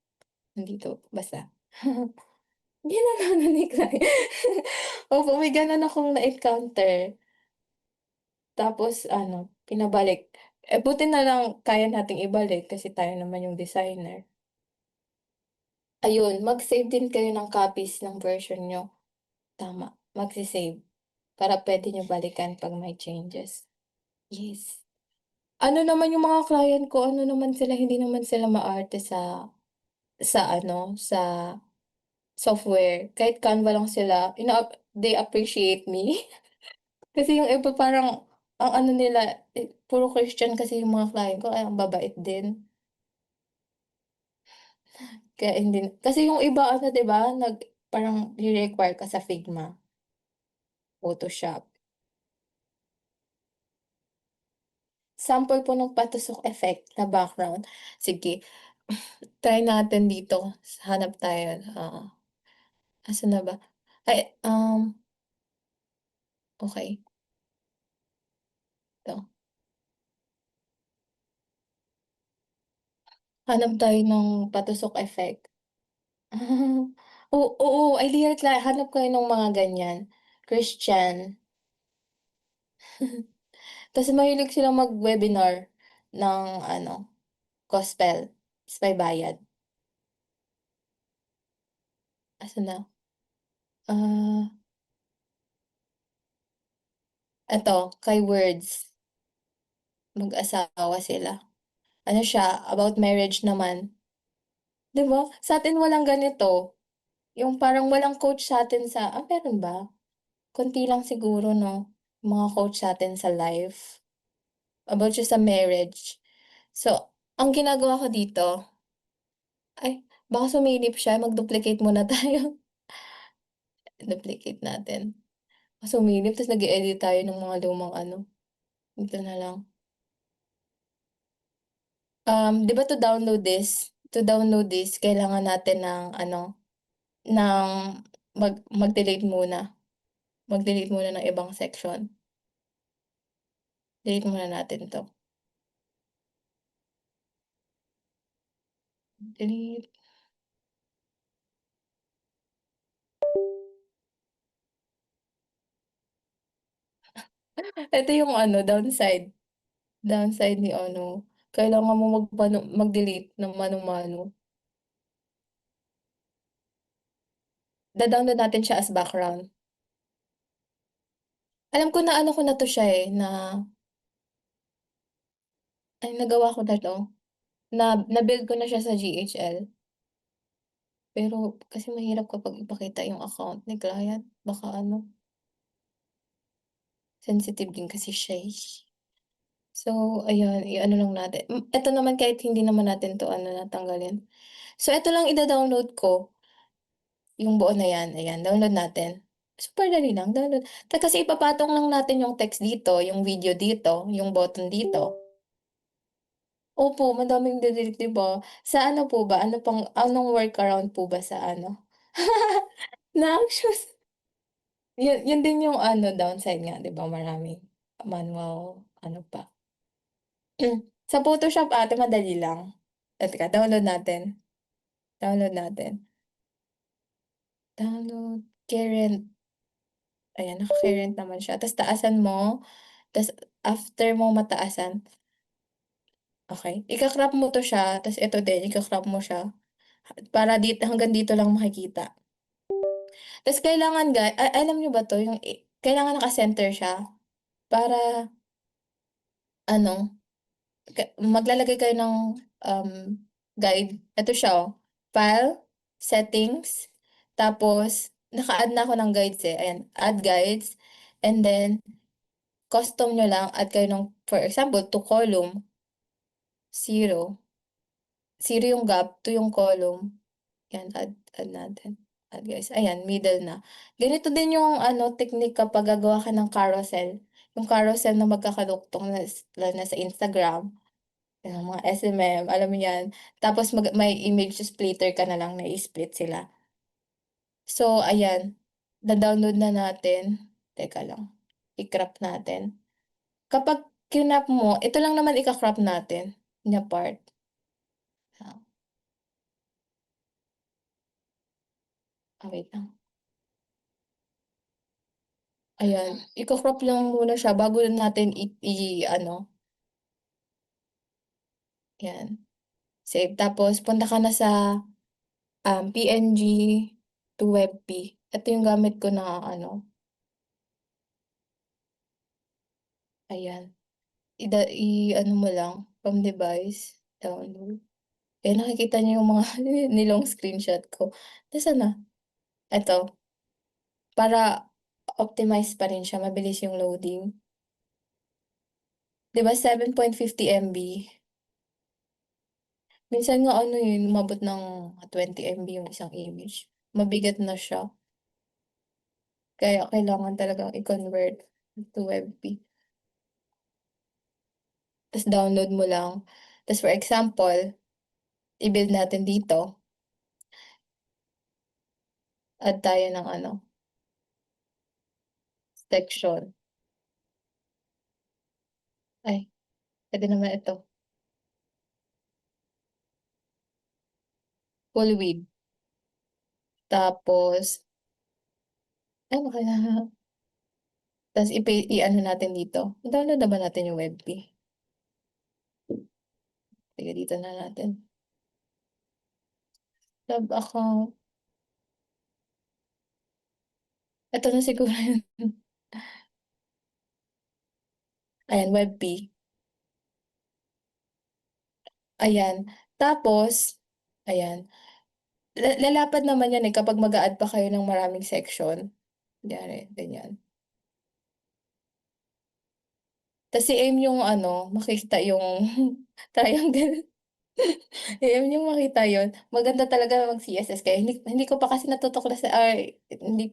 Nandito, basta. Ginaganon ni client. Opo, may gano'n akong na-encounter. Tapos ano, pinabalik. Eh, buti na lang kaya nating ibalik kasi tayo naman yung designer. Ayun, mag-save din kayo ng copies ng version niyo. Tama, magse-save para puwede niyo balikan 'pag may changes. Yes. Ano naman yung mga client ko, ano naman sila, hindi naman sila maarte sa software. Kahit Canva lang sila, they appreciate me. Kasi yung iba parang ang ano nila, puro Christian kasi yung mga client ko kaya ang babait din. Kaya hindi kasi yung iba ano 'di ba, parang require ka sa Figma, Photoshop. Sample po ng patusok effect na background, sige try natin dito, hanap tayo, asan na ba? Ay, okey, 'to. Hanap tayo ng patusok effect. Oo, ideal hanap kayo ng mga ganyan, Christian. Tas mahilig silang mag-webinar ng ano, gospel, ta's may bayad. Asan na? Ah, eto kay Words, mag-asawa sila. Ano siya, about marriage naman. 'Di ba, sa'tin walang ganito, yung parang walang coach sa'tin meron ba? Konti lang siguro 'no, mga coach sa'tin sa life, about siya sa marriage. So, ang ginagawa ko dito ay baka sumilip siya, mag-duplicate muna tayo, duplicate natin. Sumilip ta's nag-e-edit tayo ng mga lumang ano, dito na lang. 'Di ba to download this kailangan natin ng ano, ng mag-delete muna. Mag-delete muna ng ibang section. Delete muna natin 'to. Delete. Ito yung ano, downside ni ano, kailangan mo mag-delete ng mano-mano. Da-download natin siya as background. Alam ko na ano ko na 'to siya, na nagawa ko na 'to, na-build ko na siya sa GHL. Pero kasi mahirap kapag ipakita yung account ni client, baka ano, sensitive din kasi siya, eh. So, ayun, i-ano lang natin eto naman kahit hindi naman natin 'to ano tatanggalin. So, eto lang ida-download ko, yung buo na 'yan, ayan, download natin. Super dali lang, download kasi ipapatong lang natin yung text dito, yung video dito, yung button dito. Opo, madaming de-delete 'di ba? Sa ano po ba, anong workaround po ba sa ano? Na-anxious. Yun din yung ano, downside nga 'di ba maraming manual ano pa. Sa Photoshop ate madali lang. Teka download natin. Download current. Ayan, naka-current naman siya ta's taasan mo, ta's after mo mataasan, okey, ika-crop mo 'to siya ta's ito din ika-crop mo siya para hanggang dito lang makikita. Ta's kailangan alam niyo ba 'to yung kailangan naka-center siya para ano, maglalagay kayo ng, um, guide. Eto siya, oh, file, settings, tapos naka-add na ako ng guides, eh, ayan, add guides, and then custom niyo lang, add kayo ng for example, to column, 0, 0 yung gap, 2 yung column, yan add natin, add guys, ayan middle na. Ganito din yung ano technique kapag gagawa ka ng carousel, yung carousel na magkakaduktong lalo na sa Instagram, yung mga SMM, alam mo yan. Tapos may image splitter ka na lang na i-split sila. So ayan, da-download na natin, teka lang, i-crop natin. Kapag kinrop mo, ito lang naman ika-crop natin na part. Wait lang. Ayan, iko-crop lang muna siya bago natin ano, 'yan, save. Tapos punta ka na sa, PNG to WebP. Ito yung gamit ko na ano, ayan. I-ano mo lang from device, download. Ayan, nakikita niyo yung mga nilong screenshot ko. Nasaan na? Eto, para optimize pa rin siya, mabilis yung loading. 'Di ba 7.50 MB? Minsan nga ano, eh, umabot ng 20 MB yung isang image. Mabigat na siya, kaya kailangan talagang i-convert to WebP. Tas download mo lang. Tas for example, i-build natin dito, add tayo ng ano, section. Ay, puwede naman ito, full width. Tapos ano kaya, tas i-ano natin dito, download na ba natin yung WebP? Sige dito na natin, sub account, eto na siguro yun. Ayan, WebP, ayan. Tapos, ayan, lalapad naman yan, eh, kapag mag-a-add pa kayo ng maraming section, kunyari ganyan. Tas i-aim yung ano, makita yung triangle. Aim yung makita yun. Maganda talaga mag-CSS kaya hindi ko pa kasi natutuklasan ay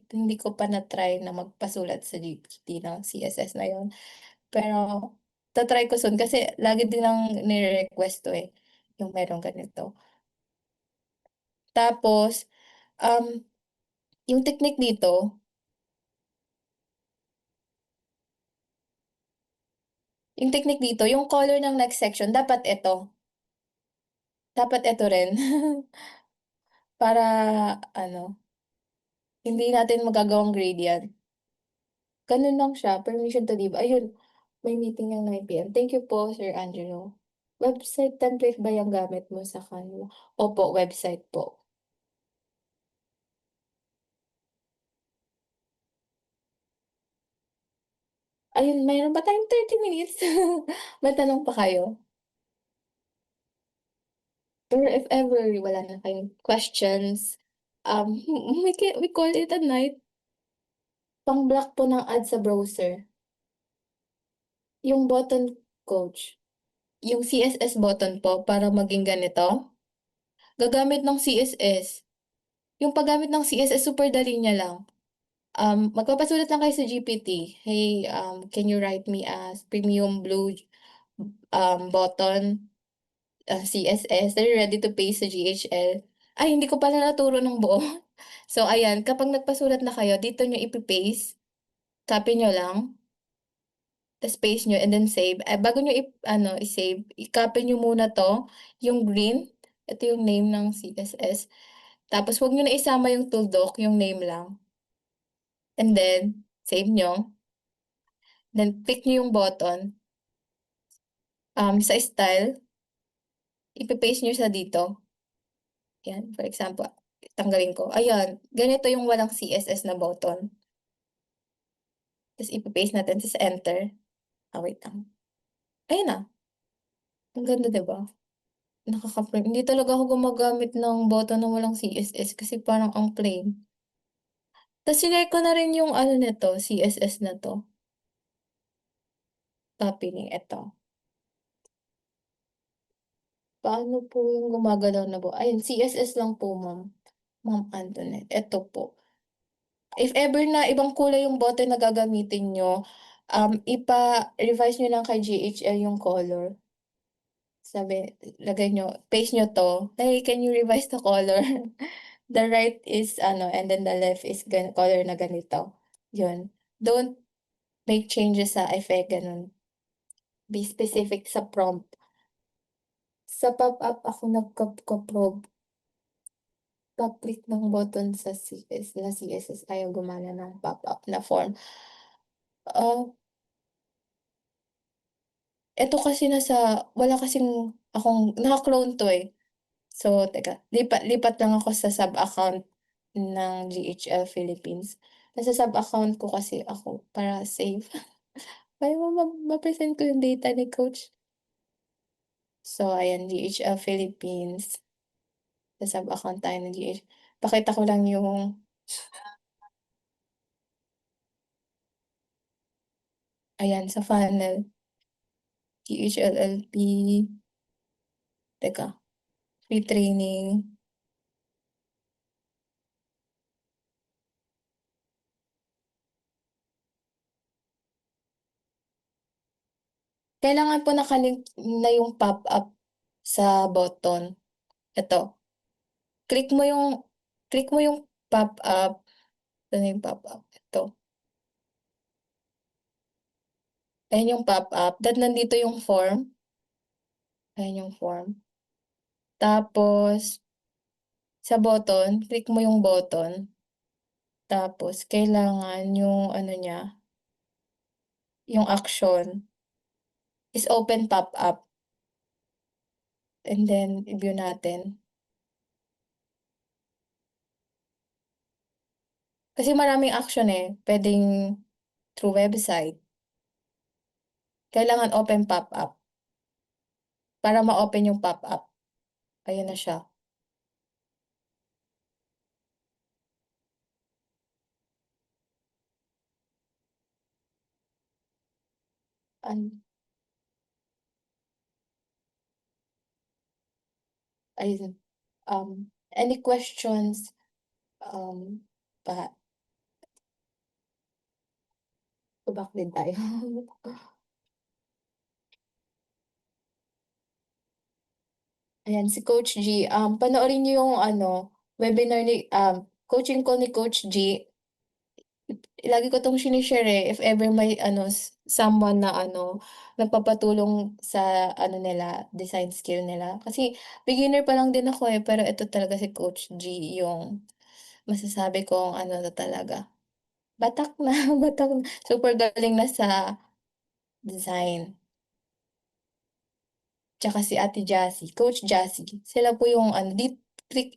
hindi ko pa na-try na magpasulat sa GPT ng CSS na yun. Pero ta-try ko soon kasi lagi din ang nire-request 'to, eh, yung merong ganito. Tapos, um, yung technique dito, yung color ng next section dapat ito rin para ano, hindi natin magagawang gradient. Gano'n lang siya, permission to leave. Ayun, may meeting ng 9 PM. Thank you po, Sir Angelo. Website template ba yung gamit mo sa Canva? Opo, website po. Ayun, mayroon ba tayong 30 minutes? May tanong pa kayo? Pero if ever wala na kayong questions, we call it a night. Pang-block po ng ads sa browser. Yung button coach, yung CSS button po para maging ganito, gagamit ng CSS. Yung paggamit ng CSS super dali niya lang. Magpapasulat lang kayo sa GPT, "Hey, can you write me a premium blue, button, CSS, are you ready to paste sa GHL?" Ay, hindi ko pala naturo ng buo. So ayan, kapag nagpasulat na kayo, dito niyo ipe-paste, copy niyo lang, ta's paste niyo and then save. Bago niyo ano, i-save, i-copy niyo muna 'to, yung green, ito yung name ng CSS, tapos 'wag niyo na isama yung tooldoc, yung name lang. And then, save niyo, then click niyo yung button, sa style, ipe-paste niyo siya dito, 'yan, for example, tanggalin ko, ayan, ganito yung walang CSS na button, ta's ipe-paste natin ta's enter, wait lang, ayun na, ang ganda 'di ba? Hindi talaga ako gumagamit ng button na walang CSS kasi parang ang plain. Tas sinare ko na rin yung ano nito, CSS na 'to, copy link, eto. Paano po yung gumagalaw na ayun CSS lang po Ma'am Antoinette, eto po. If ever na ibang kulay yung button na gagamitin niyo, ipa-revise niyo lang kay GHL yung color. Sabi lagay niyo paste niyo 'to, "Hey, can you revise the color?" The right is ano, and then the left is color na ganito, yun. Don't make changes sa effect, gano'n. Be specific sa prompt. Sa pop-up ako pag-click ng button sa CSS ayaw gumana ng pop-up na form. Ah, eto kasi wala kasing akong naka-clone 'to, eh. So, teka lipat lang ako sa sub-account ng GHL Philippines. Nasa sub-account ko kasi ako para safe. Para ma-present ko yung data ni coach. So, ayan GHL Philippines, sa sub-account tayo ng pakita ko lang yung ayan sa funnel, GHLLP, teka, free training. Kailangan po naka-link na yung pop-up sa button. Eto, click mo yung click mo yung pop-up, ito na yung pop-up, ito. Ayan yung pop-up, nandito yung form, ayan yung form. Tapos sa button, click mo yung button, tapos kailangan yung ano niya, yung action is open pop-up and then i-view natin. Kasi maraming action, eh, puwedeng through website, kailangan open pop-up para ma-open yung pop-up, ayan na siya. An ayun, any questions, um, pa go back din tayo. Ayan si Coach G, panoorin niyo yung ano, webinar coaching call ni Coach G. Lagi ko 'tong shine-share, eh, if ever may ano someone na ano, nagpapatulong sa ano nila, design skill nila. Kasi beginner pa lang din ako, eh, pero ito talaga si Coach G yung masasabi kong ano na talaga, batak na, batak na, super galing na sa design. Tsaka si Ate Jassy, Coach Jassy, sila po yung ano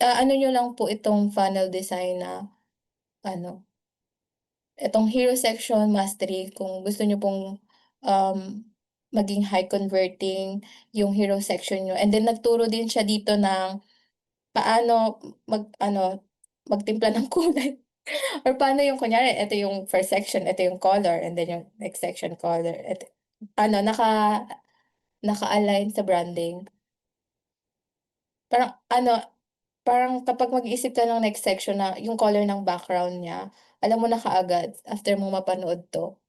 ano niyo lang po itong funnel design na ano, itong hero section mastery kung gusto niyo pong, um, maging high converting yung hero section niyo, and then nagturo din siya dito ng paano mag-ano, magtimpla ng kulay or paano yung kunyari ito yung first section, ito yung color, and then yung next section color, ano naka-align sa branding. Parang ano, parang kapag mag-iisip ka ng next section na yung color ng background niya, alam mo na kaagad after mo mapanood 'to.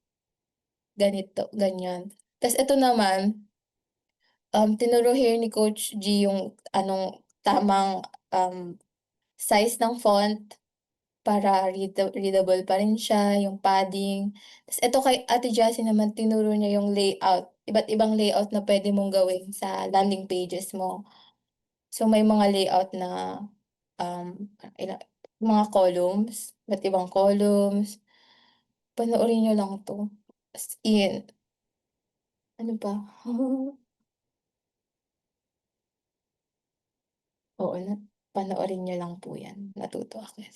Ganito, ganyan. Tas ito naman, tinuro here ni Coach G yung anong tamang, size ng font para readable pa rin siya, yung padding. Tas ito kay Ate Jassy naman tinuro niya yung layout, iba't ibang layout na puwede mong gawin sa landing pages mo. So, may mga layout na, um, mga columns, iba't ibang columns. Panoorin niyo lang 'to, as in, ano ba? Oo na panoorin niyo lang po 'yan, natutuwa kayo.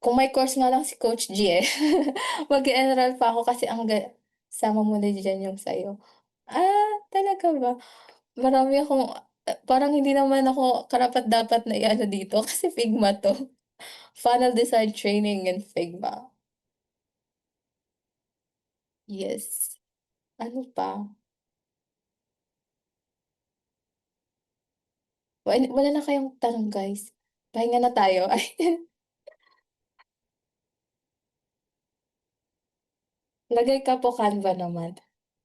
Kung may course nga lang si Coach G, eh, mag-e-enroll pa ako kasi ang sama mo na diyan yung sa'yo. Talaga ba? Marami akong parang hindi naman ako karapat-dapat na i-ano dito kasi Figma 'to, Funnel Design Training in Figma. Yes. Ano pa? Wala na kayong tanong guys? Pahinga na tayo. Ay, lagay ka po Canva naman.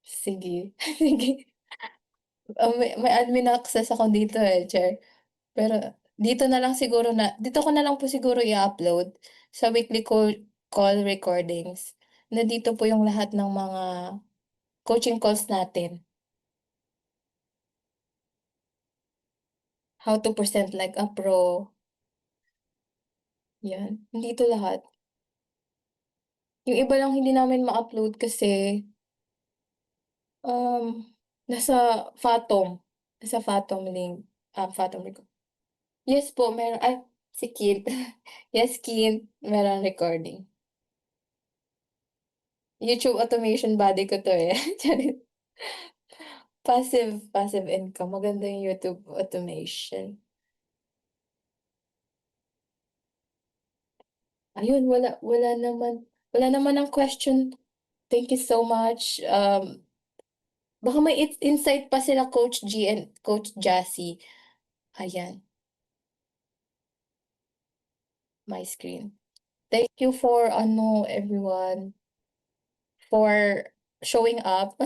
Sige, sige. May admin access ako dito, eh, che. Pero dito ko na lang po siguro i-upload sa weekly call recordings. Nandito po yung lahat ng mga coaching calls natin. How to present like a pro, 'yan. Nandito lahat. Yung iba lang hindi namin ma-upload kasi, um, nasa Fathom, nasa Fathom link, Fathom reco yes po meron si Kid. Yes, Kid, meron recording. YouTube automation body ko 'to, eh, charit. Passive income, maganda yung YouTube automation. Ayun wala naman ng question. Thank you so much, baka may insight pa sila Coach G and Coach Jassy. Ayan, my screen. Thank you for ano everyone, for showing up.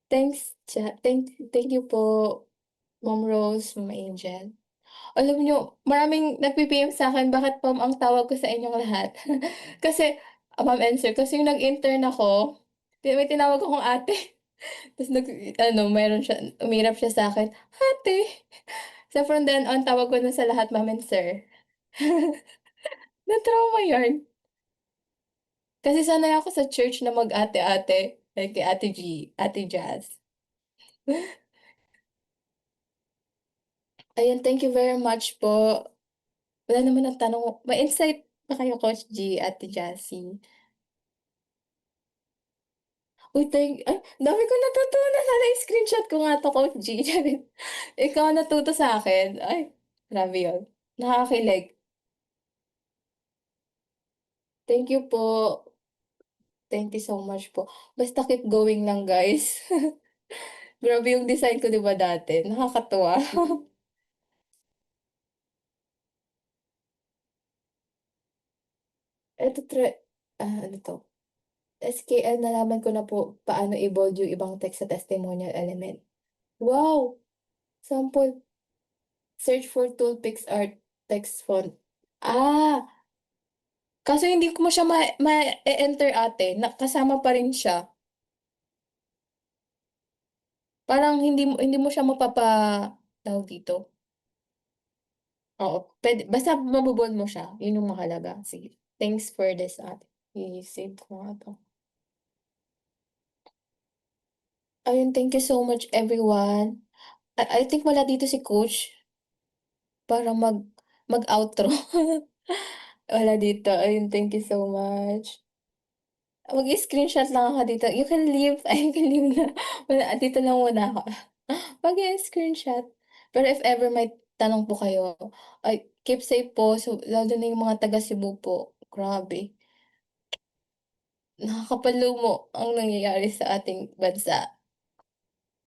Thank you po, Ma'am Rose, Ma'am Angel. Alam niyo maraming nagpi-PM sa'kin bakit Ma'am ang tawag ko sa inyong lahat. Kasi Ma'am and kasi yung nag-intern ako, may tinawag akong ate. Ta's ano meron siya umirap siya sa'kin, "Ate." So from then on tawag ko na sa lahat Ma'am and Sir. Na-trauma yarn. Kasi sanay ako sa church na mag-ate-ate, like kay Ate G, Ate Jazz. Ayun, thank you very much po. Wala naman ng tanong may insight ba kayo Coach G, Ate Jassy? Uy, ay dami kong natutunan sana screenshot ko nga 'to Coach G, charit. Ikaw ang natuto sa'kin, ay grabe yun, nakakakilig. Thank you po, thank you so much po. Basta keep going lang guys. Grabe yung design ko 'di ba dati, nakakatuwa. Eto ano 'to, SKL nalaman ko na po paano i-bold yung ibang text sa testimonial element. Wow! Sample, search for tool PicsArt text font. Ah, kaso hindi ko mo siya ma-e-enter ate na kasama pa rin siya. Parang hindi mo siya tawag dito, oo, basta mabo-bold mo siya, yun yung mahalaga. Sige, thanks for this ate. I-save ko nga 'to. Ayun, thank you so much everyone. I think wala dito si coach para mag-outro. Wala dito, ayun thank you so much. Mag-i-screenshot lang ako dito, you can leave, ay you can leave na, wala dito lang muna ako. Mag-i-screenshot. Pero if ever may tanong po kayo, ay keep safe po, so lalo na yung mga taga Cebu po, grabe, nakakapalumo ang nangyayari sa ating bansa.